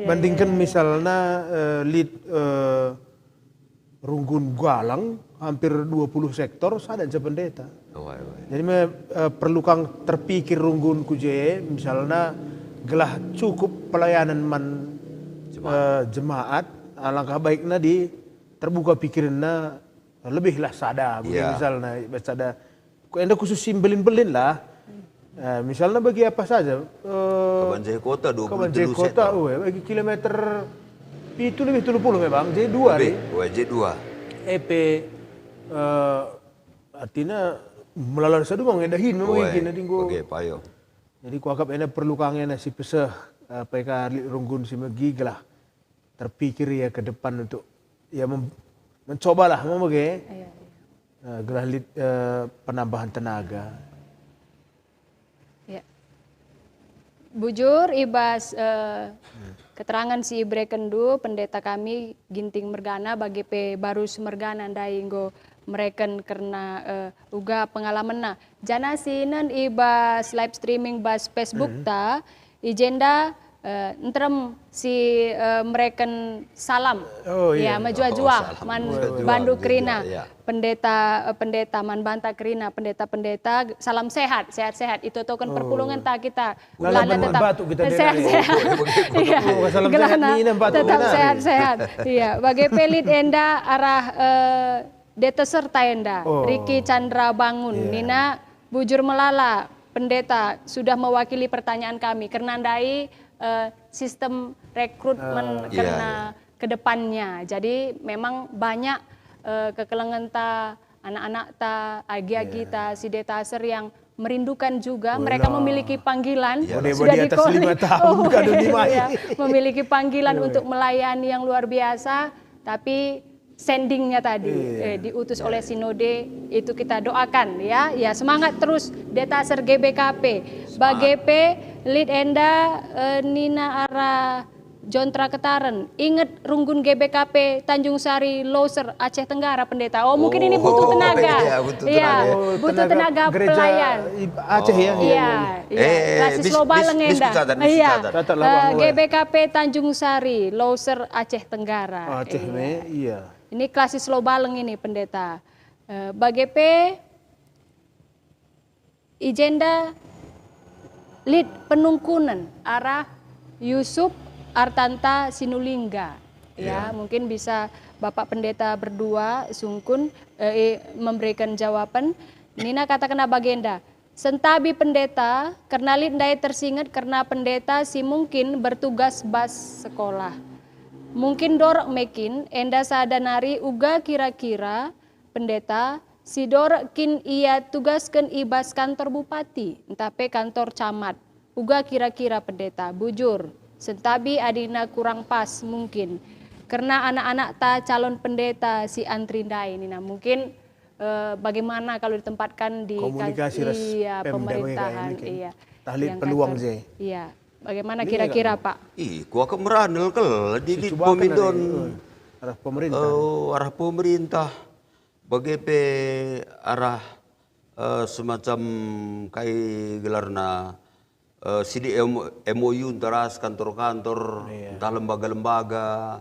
bandingkan misalnya lead runggun galang hampir 20 sektor sada aja pendeta. Jadi perlu kang terpikir runggun kuje misalnya gelah cukup pelayanan jemaat alangkah baiknya di terbuka pikirannya lebihlah sada misalnya sada enda khusus simbelin-belin lah misalnya bagi apa saja Kabanjai Kota 27 Kota bagi kilometer itu lebih 30 memang J2 nih J2 EP artinya melalui sadu mau ngedahin memang gini tinggu payo. Jadi kuakap ena perlu kangen si pesah PK runggun si megi lah terpikir ya ke depan untuk ya mencobalah mau bagi gelah penambahan tenaga. Ya. Bujur ibas keterangan si Ibre Kendu pendeta kami Ginting Mergana bagi pe Barus Mergana dainggo mereken karena uga pengalaman na jana sinan ibas live streaming bas Facebook ta ijenda entrem si mereken salam majua-jua man bandu krina pendeta man banta krina pendeta salam sehat itu token perpulungan ta kita gelana tetap sehat-sehat gelana tetap sehat-sehat iya bagi pelit enda arah Deta serta enda, Riki Chandra Bangun, Nina Bujur Melala, pendeta sudah mewakili pertanyaan kami. Kernandai sistem rekrutmen karena kedepannya. Jadi memang banyak kekelengan ta, anak-anak ta, agi-agi ta, si detaser yang merindukan juga. Mereka memiliki panggilan sudah di atas 5 tahun memiliki panggilan untuk melayani yang luar biasa, tapi sendingnya tadi diutus oleh sinode itu kita doakan ya semangat terus detaser GBKP BGP lead enda Nina Ara Jontra Ketaren ingat runggun GBKP Tanjung Sari Loser Aceh Tenggara pendeta mungkin ini butuh tenaga butuh tenaga pelayan Aceh klasis Lobaleng enda GBKP Tanjung Sari Loser Aceh Tenggara Aceh ini klasis Lobaleng ini pendeta. BGP Ijenda lead penungkunan arah Yusuf Artanta Sinulingga. ya. Mungkin bisa Bapak Pendeta berdua sungkun memberikan jawaban. Nina katakan bagenda. Sentabi pendeta, karena lindai tersingat karena pendeta si mungkin bertugas bas sekolah. Mungkin dorok mekin, enda sadanari uga kira-kira pendeta, si dorok kin ia tugaskan ibas kantor bupati, tapi kantor camat. Uga kira-kira pendeta, bujur, sentabi adina kurang pas mungkin. Karena anak-anak ta calon pendeta si antrindai ini, nah mungkin bagaimana kalau ditempatkan di komunikasi pemerintahan, tahlil peluang je. Iya, bagaimana kira-kira Pak? Ku akan meranel kel di pemindon arah pemerintah. Arah pemerintah bagaimana arah semacam kai gelarna sidi MOU teras kantor-kantor, entah lembaga-lembaga.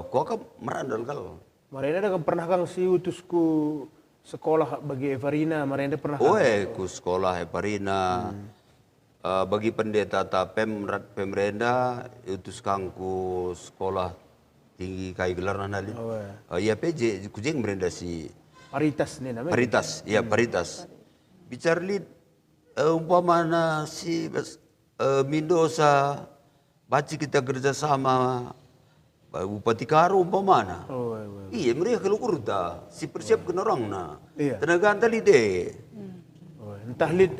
Ku akan meranel kal. Marenda kan pernah kang si utusku sekolah bagi Evarina, Marenda pernah. Ku sekolah Evarina. Bagi pendeta ta pemerenda utus kangku sekolah tinggi kai gelar nali. Ya PJ kujeng merenda si Paritas nih namanya. Paritas, ya Paritas. Bicara lid umpamana si Mindosa baci kita kerjasama Bupati Karo umpamana. Iya mereka keluar ta si persiap kena orang na. Tenaga antali deh. Entah lid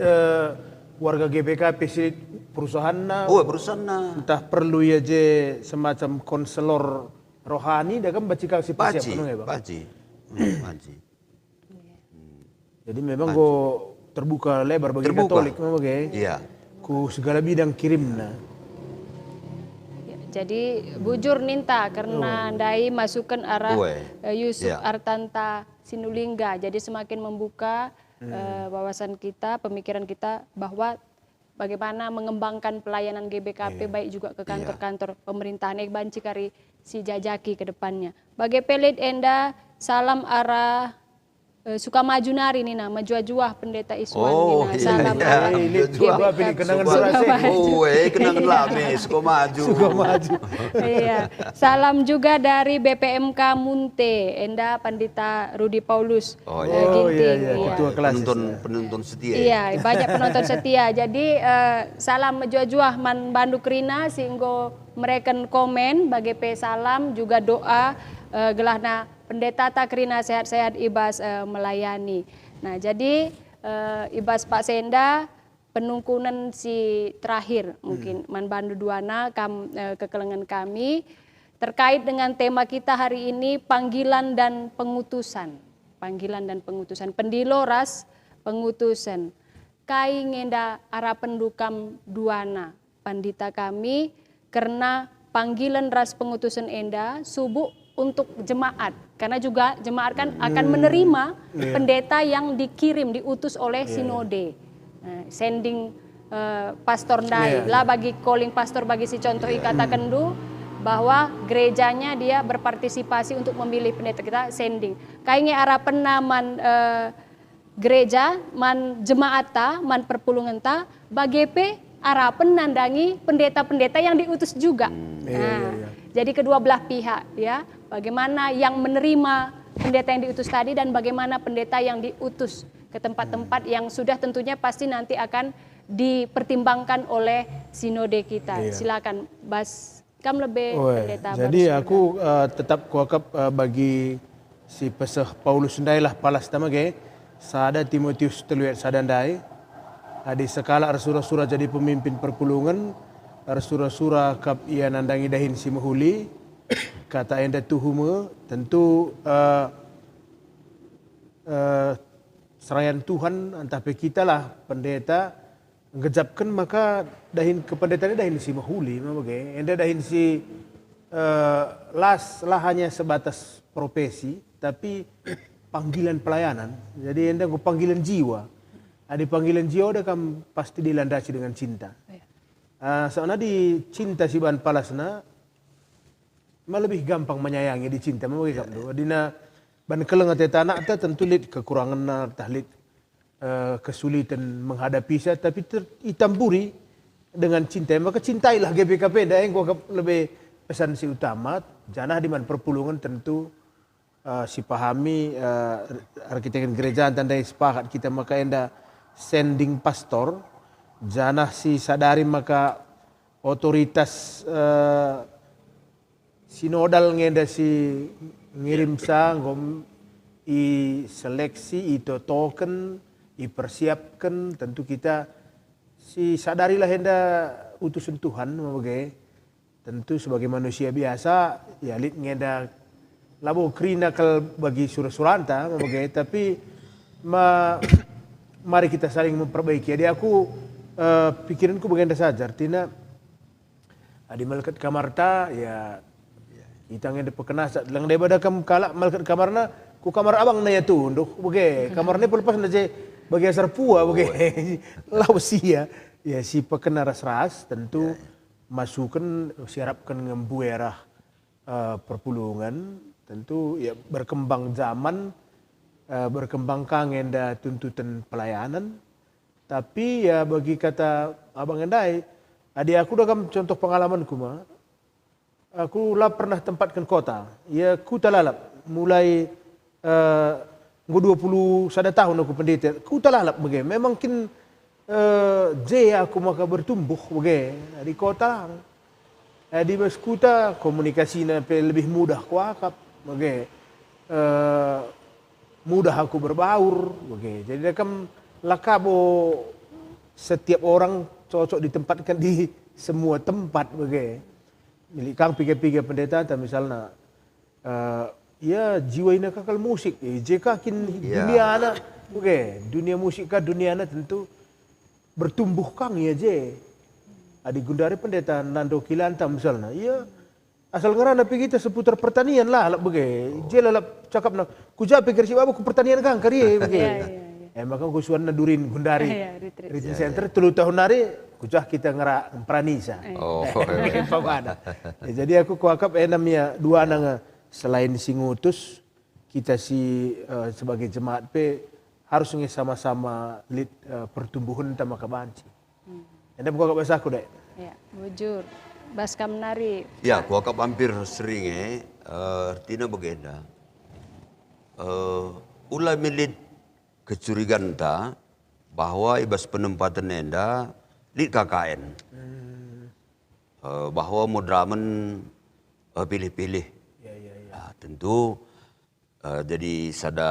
warga GBKP si perusahaan na. Perusahaan na. Entah perlu ya je semacam konselor rohani dah kan baci si persiap kena ya Bang. Baci. Jadi memang go terbuka lebar bagi Katolik memang Iya. Ku segala bidang kirim na. Jadi bujur ninta karena ndai masukkan arah Yusuf Artanta Sinulingga. Jadi semakin membuka wawasan kita, pemikiran kita bahwa bagaimana mengembangkan pelayanan GBKP baik juga ke kantor-kantor pemerintahan banci kari si jajaki ke depannya. Bagi pelit enda salam arah Sukamaju nari Nina, majuah-juah pendeta Iswan Nina, salam Juah pilih kenangan berasing. Kenangan lame, Sukamaju. Iya, salam juga dari BPMK Munte, enda Pandita Rudi Paulus. Ginting. Ketua kelas. Penonton setia. Iya, banyak penonton setia. Jadi salam majuah-juah man Banduk Rina singgo mereken komen bagi salam juga doa gelahna pendeta takrina sehat-sehat ibas melayani. Nah jadi ibas Pak Senda penungkunan si terakhir mungkin man bandu duana kekelengan kami terkait dengan tema kita hari ini panggilan dan pengutusan. Panggilan dan pengutusan. Pendilo ras pengutusan. Kai ngenda ara pendukam duana pandita kami karena panggilan ras pengutusan enda subuh untuk jemaat karena juga jemaat kan akan menerima pendeta yang dikirim diutus oleh sinode sending pastor ndai lah bagi calling pastor bagi si contoh katakan dulu bahwa gerejanya dia berpartisipasi untuk memilih pendeta kita sending kayaknya harapan naman gereja man jemaat ta man perpulungan ta bagi harapan nandangi pendeta-pendeta yang diutus juga. Jadi kedua belah pihak ya, bagaimana yang menerima pendeta yang diutus tadi dan bagaimana pendeta yang diutus ke tempat-tempat yang sudah tentunya pasti nanti akan dipertimbangkan oleh sinode kita. Silakan Bas, kamu lebih pendeta. Jadi aku tetap kuakap bagi si pesah Paulus ndai lah palas tamage, sada Timotius teluet sadandai, di sekala arsura-sura jadi pemimpin perpulungan, arsura-sura kap ia nandangi dahin si mahuli, kata enda tuhume, tentu serayan Tuhan antara kita lah pendeta ngejapkan maka dahin kependetaan dahin si mahuli, memang enda dahin si las lah hanya sebatas profesi, tapi panggilan pelayanan, jadi enda panggilan jiwa. Ada panggilan jiwa dah kan pasti dilandasi dengan cinta. Soalnya di cinta si ban palasna, malah lebih gampang menyayangi di cinta. Memang gitu. Dina ban kelengat anak ta tentu lid kekurangan na tahlid kesulitan menghadapi saya, tapi itamburi dengan cinta. Maka cintailah GBKP. Dah yang gua lebih pesan si utama janah di man perpulungan tentu si pahami arsitek gereja tandai sepakat kita maka enda sending pastor janah si sadari maka otoritas sinodal ngenda si ngirim sa ngom i seleksi i token i persiapkan tentu kita si sadarilah henda utusan Tuhan mabagai tentu sebagai manusia biasa ya lit ngenda labo krina kal bagi suranta mabagai tapi mari kita saling memperbaiki. Jadi aku pikirinku bagenda saja artinya adi malaikat kamarta ya kita ngende pekenasa lang daripada kam kalak malaikat kamarna ku kamar abang na ya tu nduk bage kamarnya pelepas na je bagi asar pua bage lausia ya si pekena ras tentu masukkan siarapkan ngembuerah perpulungan tentu ya berkembang zaman berkembang ngenda tuntutan pelayanan tapi ya bagi kata abang endai adik aku dah contoh pengalamanku mah aku lah pernah tempatkan kota. Ya ku talalap mulai 21 tahun aku pendeta. Ku talalap bagai. Memang kin aku maka bertumbuh bagai di kota. Di maskuta komunikasinya lebih mudah ku akap bagai. Mudah aku berbaur bagai. Jadi kan lakabo setiap orang cocok ditempatkan di semua tempat bagai. Milik kang pikir-pikir pendeta misalnya ya jiwa ini kakal musik jika dunia anak dunia musik kah dunia anak tentu bertumbuh kang ya je adi gundari pendeta Nando Kilanta misalnya ya asal ngerana pikir kita seputar pertanian lah je lah cakap nak kuja pikir si babu ku pertanian kang kari maka kusuan durin gundari retreat center 3 tahun hari kujah kita ngerak pranisa. Jadi aku kuakap namanya dua anak selain si ngutus kita si sebagai jemaat harus sama-sama lead pertumbuhan sama kebanci. Anda kuakap bahasa aku deh. Ya, bujur. Baska menari. Ya, kuakap hampir sering artinya begenda. Ulah milit kecurigaan ta bahwa ibas penempatan enda di KKN bahwa Modramen pilih-pilih nah, tentu jadi sada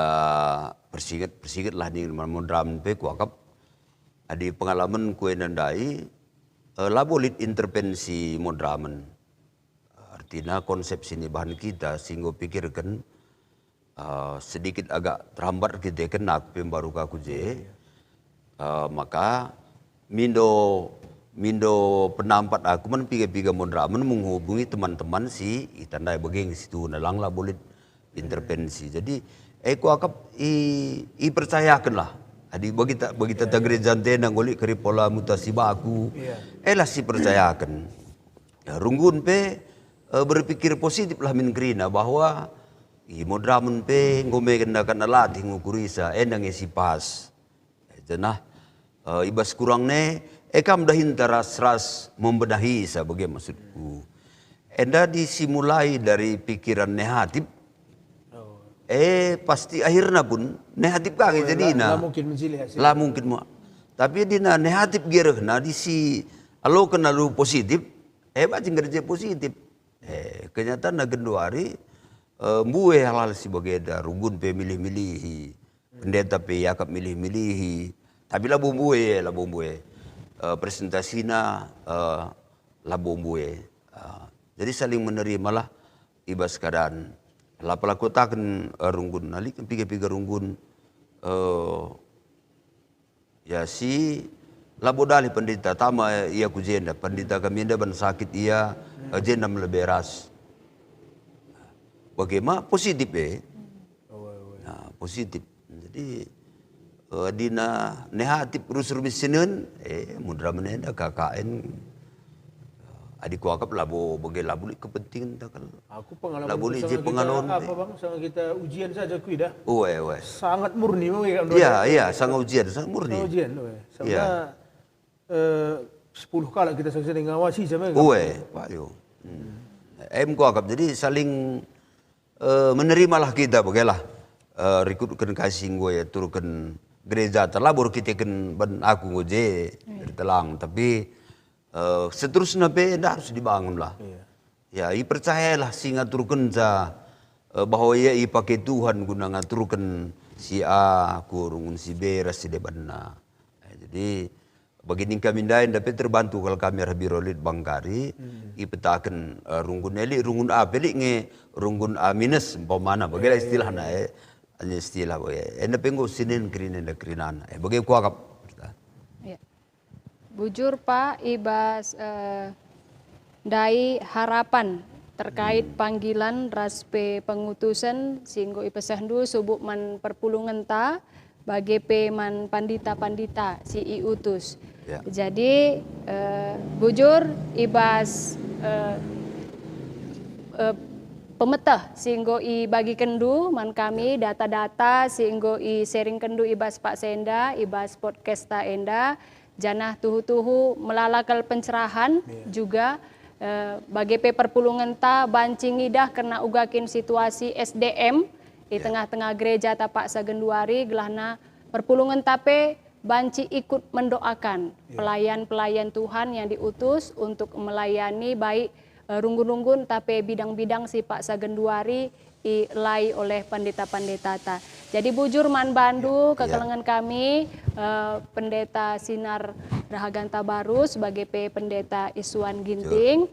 persigat lah di Modramen kuakap adi pengalaman kue nandai labolit intervensi Modramen artinya konsep sini bahan kita sehingga pikirkan sedikit agak terhambat kita kena baru kaku je maka Mindo penampat aku man piga Modramen menghubungi teman-teman si itandai begeng situ nalang lah boleh intervensi. Jadi aku akap i percayakan lah. Adi bagi tata gereja tena ngolik keri pola mutasi baku. Lah si percayakan. Ya, runggun berpikir positif lah min kerina bahwa Modramen ngome kendakan alat ngukurisa endang esi pas. Jenah ibas kurang ekam dahin teras membenahi sebagai maksudku. Enda disimulai dari pikiran negatif. Pasti akhirnya pun negatif kang jadi Lah mungkin mencili hasil. Lah mungkin mau. Tapi dina negatif gerehna di si alo kenalu positif. Bacing kerja positif. Kenyataan na genduari mbuwe halal si bageda rugun milih-milih. Pendeta yakap milih-milih. Tapi lah bumbuwe. Presentasinya lah bumbuwe. Jadi saling menerima lah ibas keadaan. Lah pelakotakan runggun nalik piga runggun ya si labodali pendeta tama ia ku jenda pendeta kami nda ban sakit ia jenda meleberas. Bagaimana positif Nah, positif. Jadi dina negatif rusur misinen Modramen enda KKN adik kuakap labo bagai labu kepentingan takal. Aku pengalaman labu sama kita pengalon apa bang sama kita ujian saja kui dah. Uwe. Sangat murni bang. Iya, sangat ujian, sangat murni. Sangat ujian, sama Iya. 10 kali kita saksi ngawasi sama. Uwe, Pak Yo. Ku agap jadi saling menerimalah kita bagilah rikutkan kasih gue ya turunkan gereja terlabur kita kan ben aku ngoje dari telang tapi seterusnya enda harus dibangun lah. Ya, percayalah si ngaturkan bahwa ia pakai Tuhan guna ngaturkan si A kurungun si B ras si debanna. Jadi begini kami dain dapat terbantu kalau kami Birolit Bangkari ipetakan runggun eli runggun A pelik nge runggun A minus umpamana bagaimana istilahnya hanya istilah bagai enda penggo sinin kerinan bagaimana kuakap. Ya. Bujur Pak Ibas dai harapan terkait panggilan raspe pengutusan singgo ipesahdu subuk man perpulungan ta bagi man pandita si iutus. Ya. Jadi bujur Ibas pemetah singgo i bagi kendu man kami data-data singgo i sharing kendu Ibas Pak Senda Ibas podcast ta enda janah tuhu-tuhu melalakal pencerahan juga bagi perpulungan ta bancing idah kena ugakin situasi SDM di tengah-tengah gereja tapak sagenduari gelahna perpulungan tape banci ikut mendoakan pelayan-pelayan Tuhan yang diutus untuk melayani baik runggun-runggun tape bidang-bidang si Pak Sagenduari ilai oleh pendeta-pendeta ta. Jadi bujur man bandu kekelengan kami pendeta Sinar Rahaganta Baru sebagai pendeta Iswan Ginting.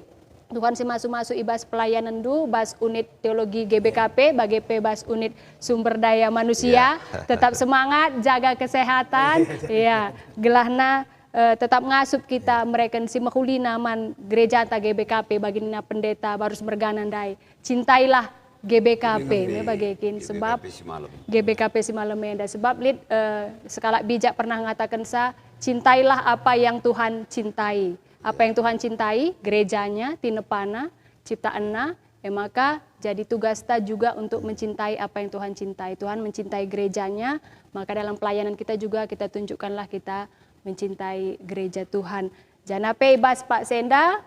Tuhan si masuk-masuk ibas pelayanan du bas unit teologi GBKP bagi bas unit sumber daya manusia tetap semangat jaga kesehatan ya gelahna tetap ngasup kita mereka si mahulina man gereja ta GBKP bagi nina pendeta barus berganandai cintailah GBKP bagikin sebab GBKP si malam enda sebab lid sekala bijak pernah ngatakan cintailah apa yang Tuhan cintai. Apa yang Tuhan cintai, gerejanya, tinepana, ciptaanna, maka jadi tugas kita juga untuk mencintai apa yang Tuhan cintai. Tuhan mencintai gerejanya, maka dalam pelayanan kita juga kita tunjukkanlah kita mencintai gereja Tuhan. Janape Ibas Pak Senda,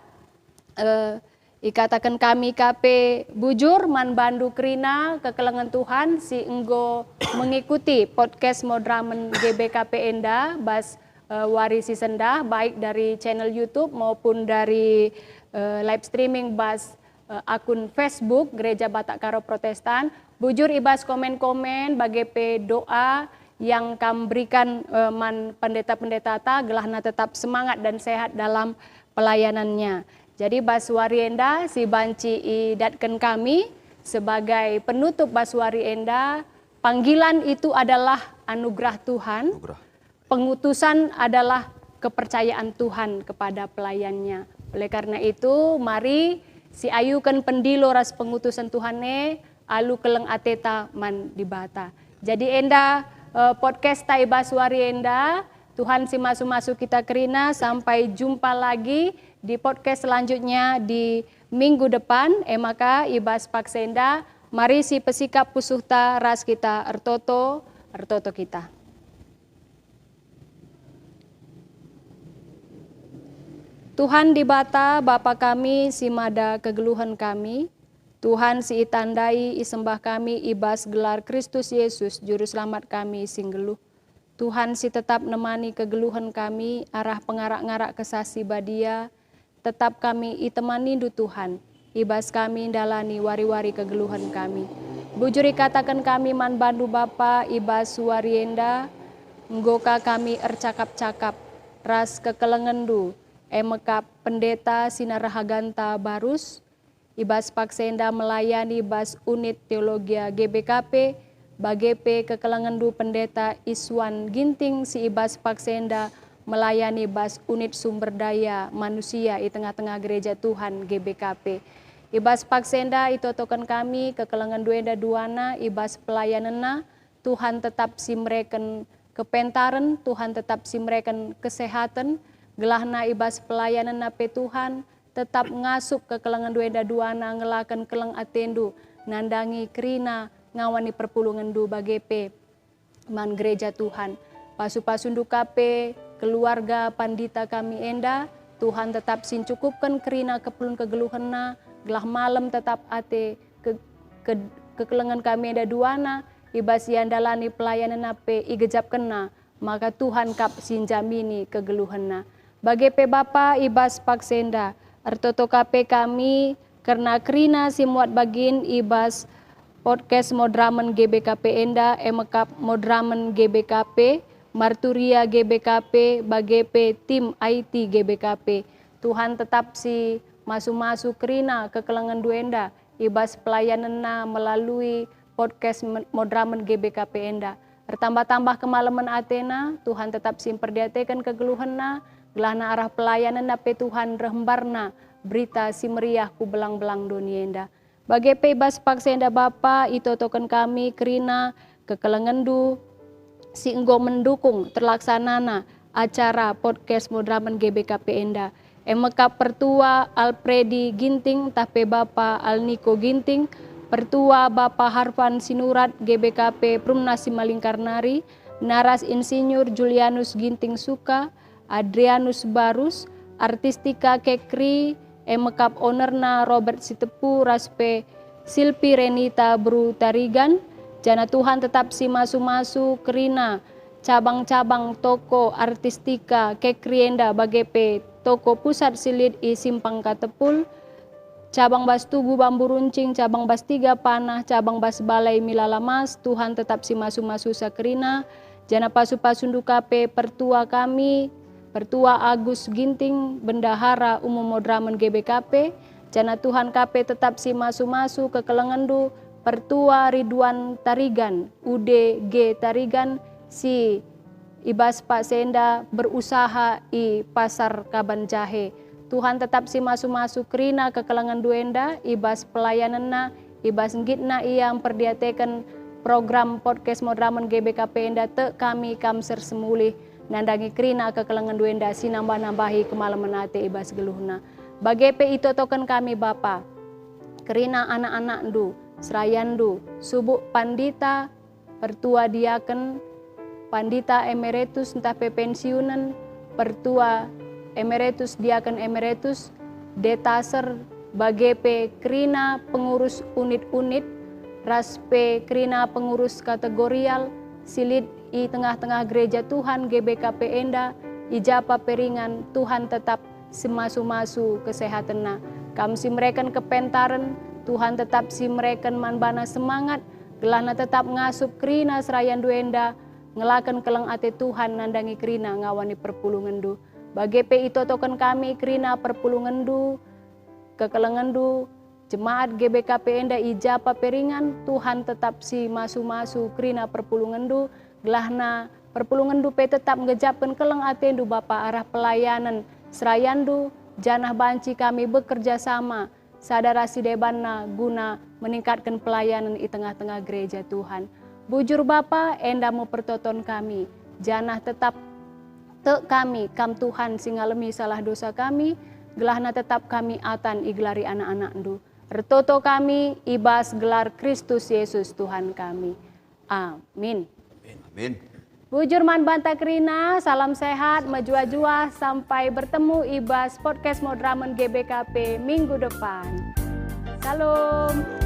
ikatakan kami KP bujur man bandu krina kekelengan Tuhan si enggo mengikuti podcast Modramen GBKP Enda bas warisi sendah baik dari channel YouTube maupun dari live streaming bas akun Facebook Gereja Batak Karo Protestan. Bujur ibas komen-komen bagi doa yang kam berikan man pendeta-pendeta ta gelahna tetap semangat dan sehat dalam pelayanannya. Jadi bas warienda si banci idatkan kami sebagai penutup bas warienda, panggilan itu adalah anugerah Tuhan. Pengutusan adalah kepercayaan Tuhan kepada pelayannya. Oleh karena itu, mari si ayukan pendilo ras pengutusan Tuhane alu keleng ateta man dibata. Jadi enda podcast Taiba Suari enda, Tuhan si masuk-masuk kita kerina sampai jumpa lagi di podcast selanjutnya di minggu depan. Maka Ibas Paksenda, mari si pesikap pusuhta ras kita ertoto kita. Tuhan dibata Bapa kami si mada kegeluhan kami, Tuhan si itandai isembah kami ibas gelar Kristus Yesus juru selamat kami sing geluh. Tuhan si tetap nemani kegeluhan kami arah pengarak-ngarak kesasi badia, tetap kami itemani du Tuhan, ibas kami dalani wari-wari kegeluhan kami. Bujuri katakan kami man bandu Bapa ibas suarienda, nggoka kami ercakap-cakap, ras kekelengendu, emekap pendeta Sinar Rahaganta Barus, Ibas Paksenda melayani Bas unit teologi GBKP, bagepe kekelangendu pendeta Iswan Ginting si Ibas Paksenda melayani Bas unit sumber daya manusia di tengah-tengah gereja Tuhan GBKP. Ibas Paksenda itu token kami kekelangendu enda duana Ibas pelayanana, Tuhan tetap simreken kepentaran, Tuhan tetap simreken kesehatan, gelahna ibas pelayanan nape Tuhan tetap ngasup ke kelengan duenda duana ngelakan keleng atendu nandangi krina ngawani perpulungan du bagepe man gereja Tuhan pasu-pasundu kape keluarga pandita kami enda Tuhan tetap sincukupkan krina kepulun kegeluhanna gelah malam tetap ate kekelengan kami ada duana, ibas yang dalani pelayanan ape igejap kena, maka Tuhan kap sinjamini kegeluhena. Bagi pe Bapa ibas paksenda, ertoto kape kami karena krina simuat bagin ibas podcast modramen GBKP enda emekap modramen GBKP Marturia GBKP bagepe tim IT GBKP. Tuhan tetap si masuk-masuk krina kekelangan duenda ibas pelayanan melalui podcast modramen GBKP enda. Bertambah-tambah kemalaman Athena, Tuhan tetap si perdiatekan kegeluhena, gelahna arah pelayanan nape Tuhan rehembarna berita si meriah ku belang-belang dunia enda. Bagepe ibas paksenda Bapa itu token kami krina kekelangan du si enggo mendukung terlaksanana acara podcast modramen GBKP enda. Emekap pertua Alpredi Ginting tape Bapa Alniko Ginting, pertua Bapa Harvan Sinurat GBKP Prumnasi Malingkarnari, naras Insinyur Julianus Ginting Suka, Adrianus Barus, artistika Kekri, emekap ownerna Robert Sitepu Raspe Silpi Renita Bru Tarigan. Jana Tuhan tetap si masu-masu kerina cabang-cabang toko artistika Kekrienda bagepe toko pusat silit i Simpang Katepul, cabang bas Tugu Bambu Runcing, cabang bas Tiga Panah, cabang bas Balai Milalamas, Tuhan tetap si masu-masu sakrina. Jana pasu-pasundu kape pertua kami, pertua Agus Ginting, bendahara umum modramen GBKP, jana Tuhan kape tetap si masu-masu ke kelengendu, pertua Ridwan Tarigan, UDG Tarigan, si ibas Pak Senda berusaha i pasar Kaban Jahe. Tuhan tetap si masu-masu krina ke kelangan duenda, ibas pelayananna, ibas ngitna yang perdiatekan program podcast modramen GBKP enda te kami kamser semulih nandangi krina ke kelangan duenda si nambah-nambahi kemalaman ate ibas geluhna. Bagepe itu token kami Bapa, krina anak-anak du, serayandu, subuk pandita, pertua diaken, pandita emeritus entah pensiunan, pertua emeritus diaken emeritus, detaser bagepe krina pengurus unit-unit, raspe krina pengurus kategorial, silit i tengah-tengah gereja Tuhan GBKP enda, ijapa peringan Tuhan tetap semasu-masu kesehatanna. Kam si mereken kepentaran, Tuhan tetap si mereken manbana semangat, gelana tetap ngasup krina serayan duenda, ngelakan kelang ate Tuhan nandangi krina ngawani perpulungan du. Bagepe itu token kami krina perpulungan du, kekelengan du, jemaat GBKP enda ijapa peringan, Tuhan tetap si masu-masu krina perpulungan du, gelahna perpulungan du pe tetap ngejapkan kelang ate du Bapa arah pelayanan serayan du, janah banci kami bekerja sama, sadara sidebanna guna meningkatkan pelayanan di tengah-tengah gereja Tuhan. Bujur Bapa enda mau pertoton kami, janah tetap te kami kam Tuhan singalemi salah dosa kami, gelahna tetap kami atan iglari anak-anak du. Retoto kami ibas gelar Kristus Yesus Tuhan kami. Amin. Amin. Bujur man banta krina, salam sehat, majua-jua, sampai bertemu ibas podcast modramen GBKP minggu depan. Salam.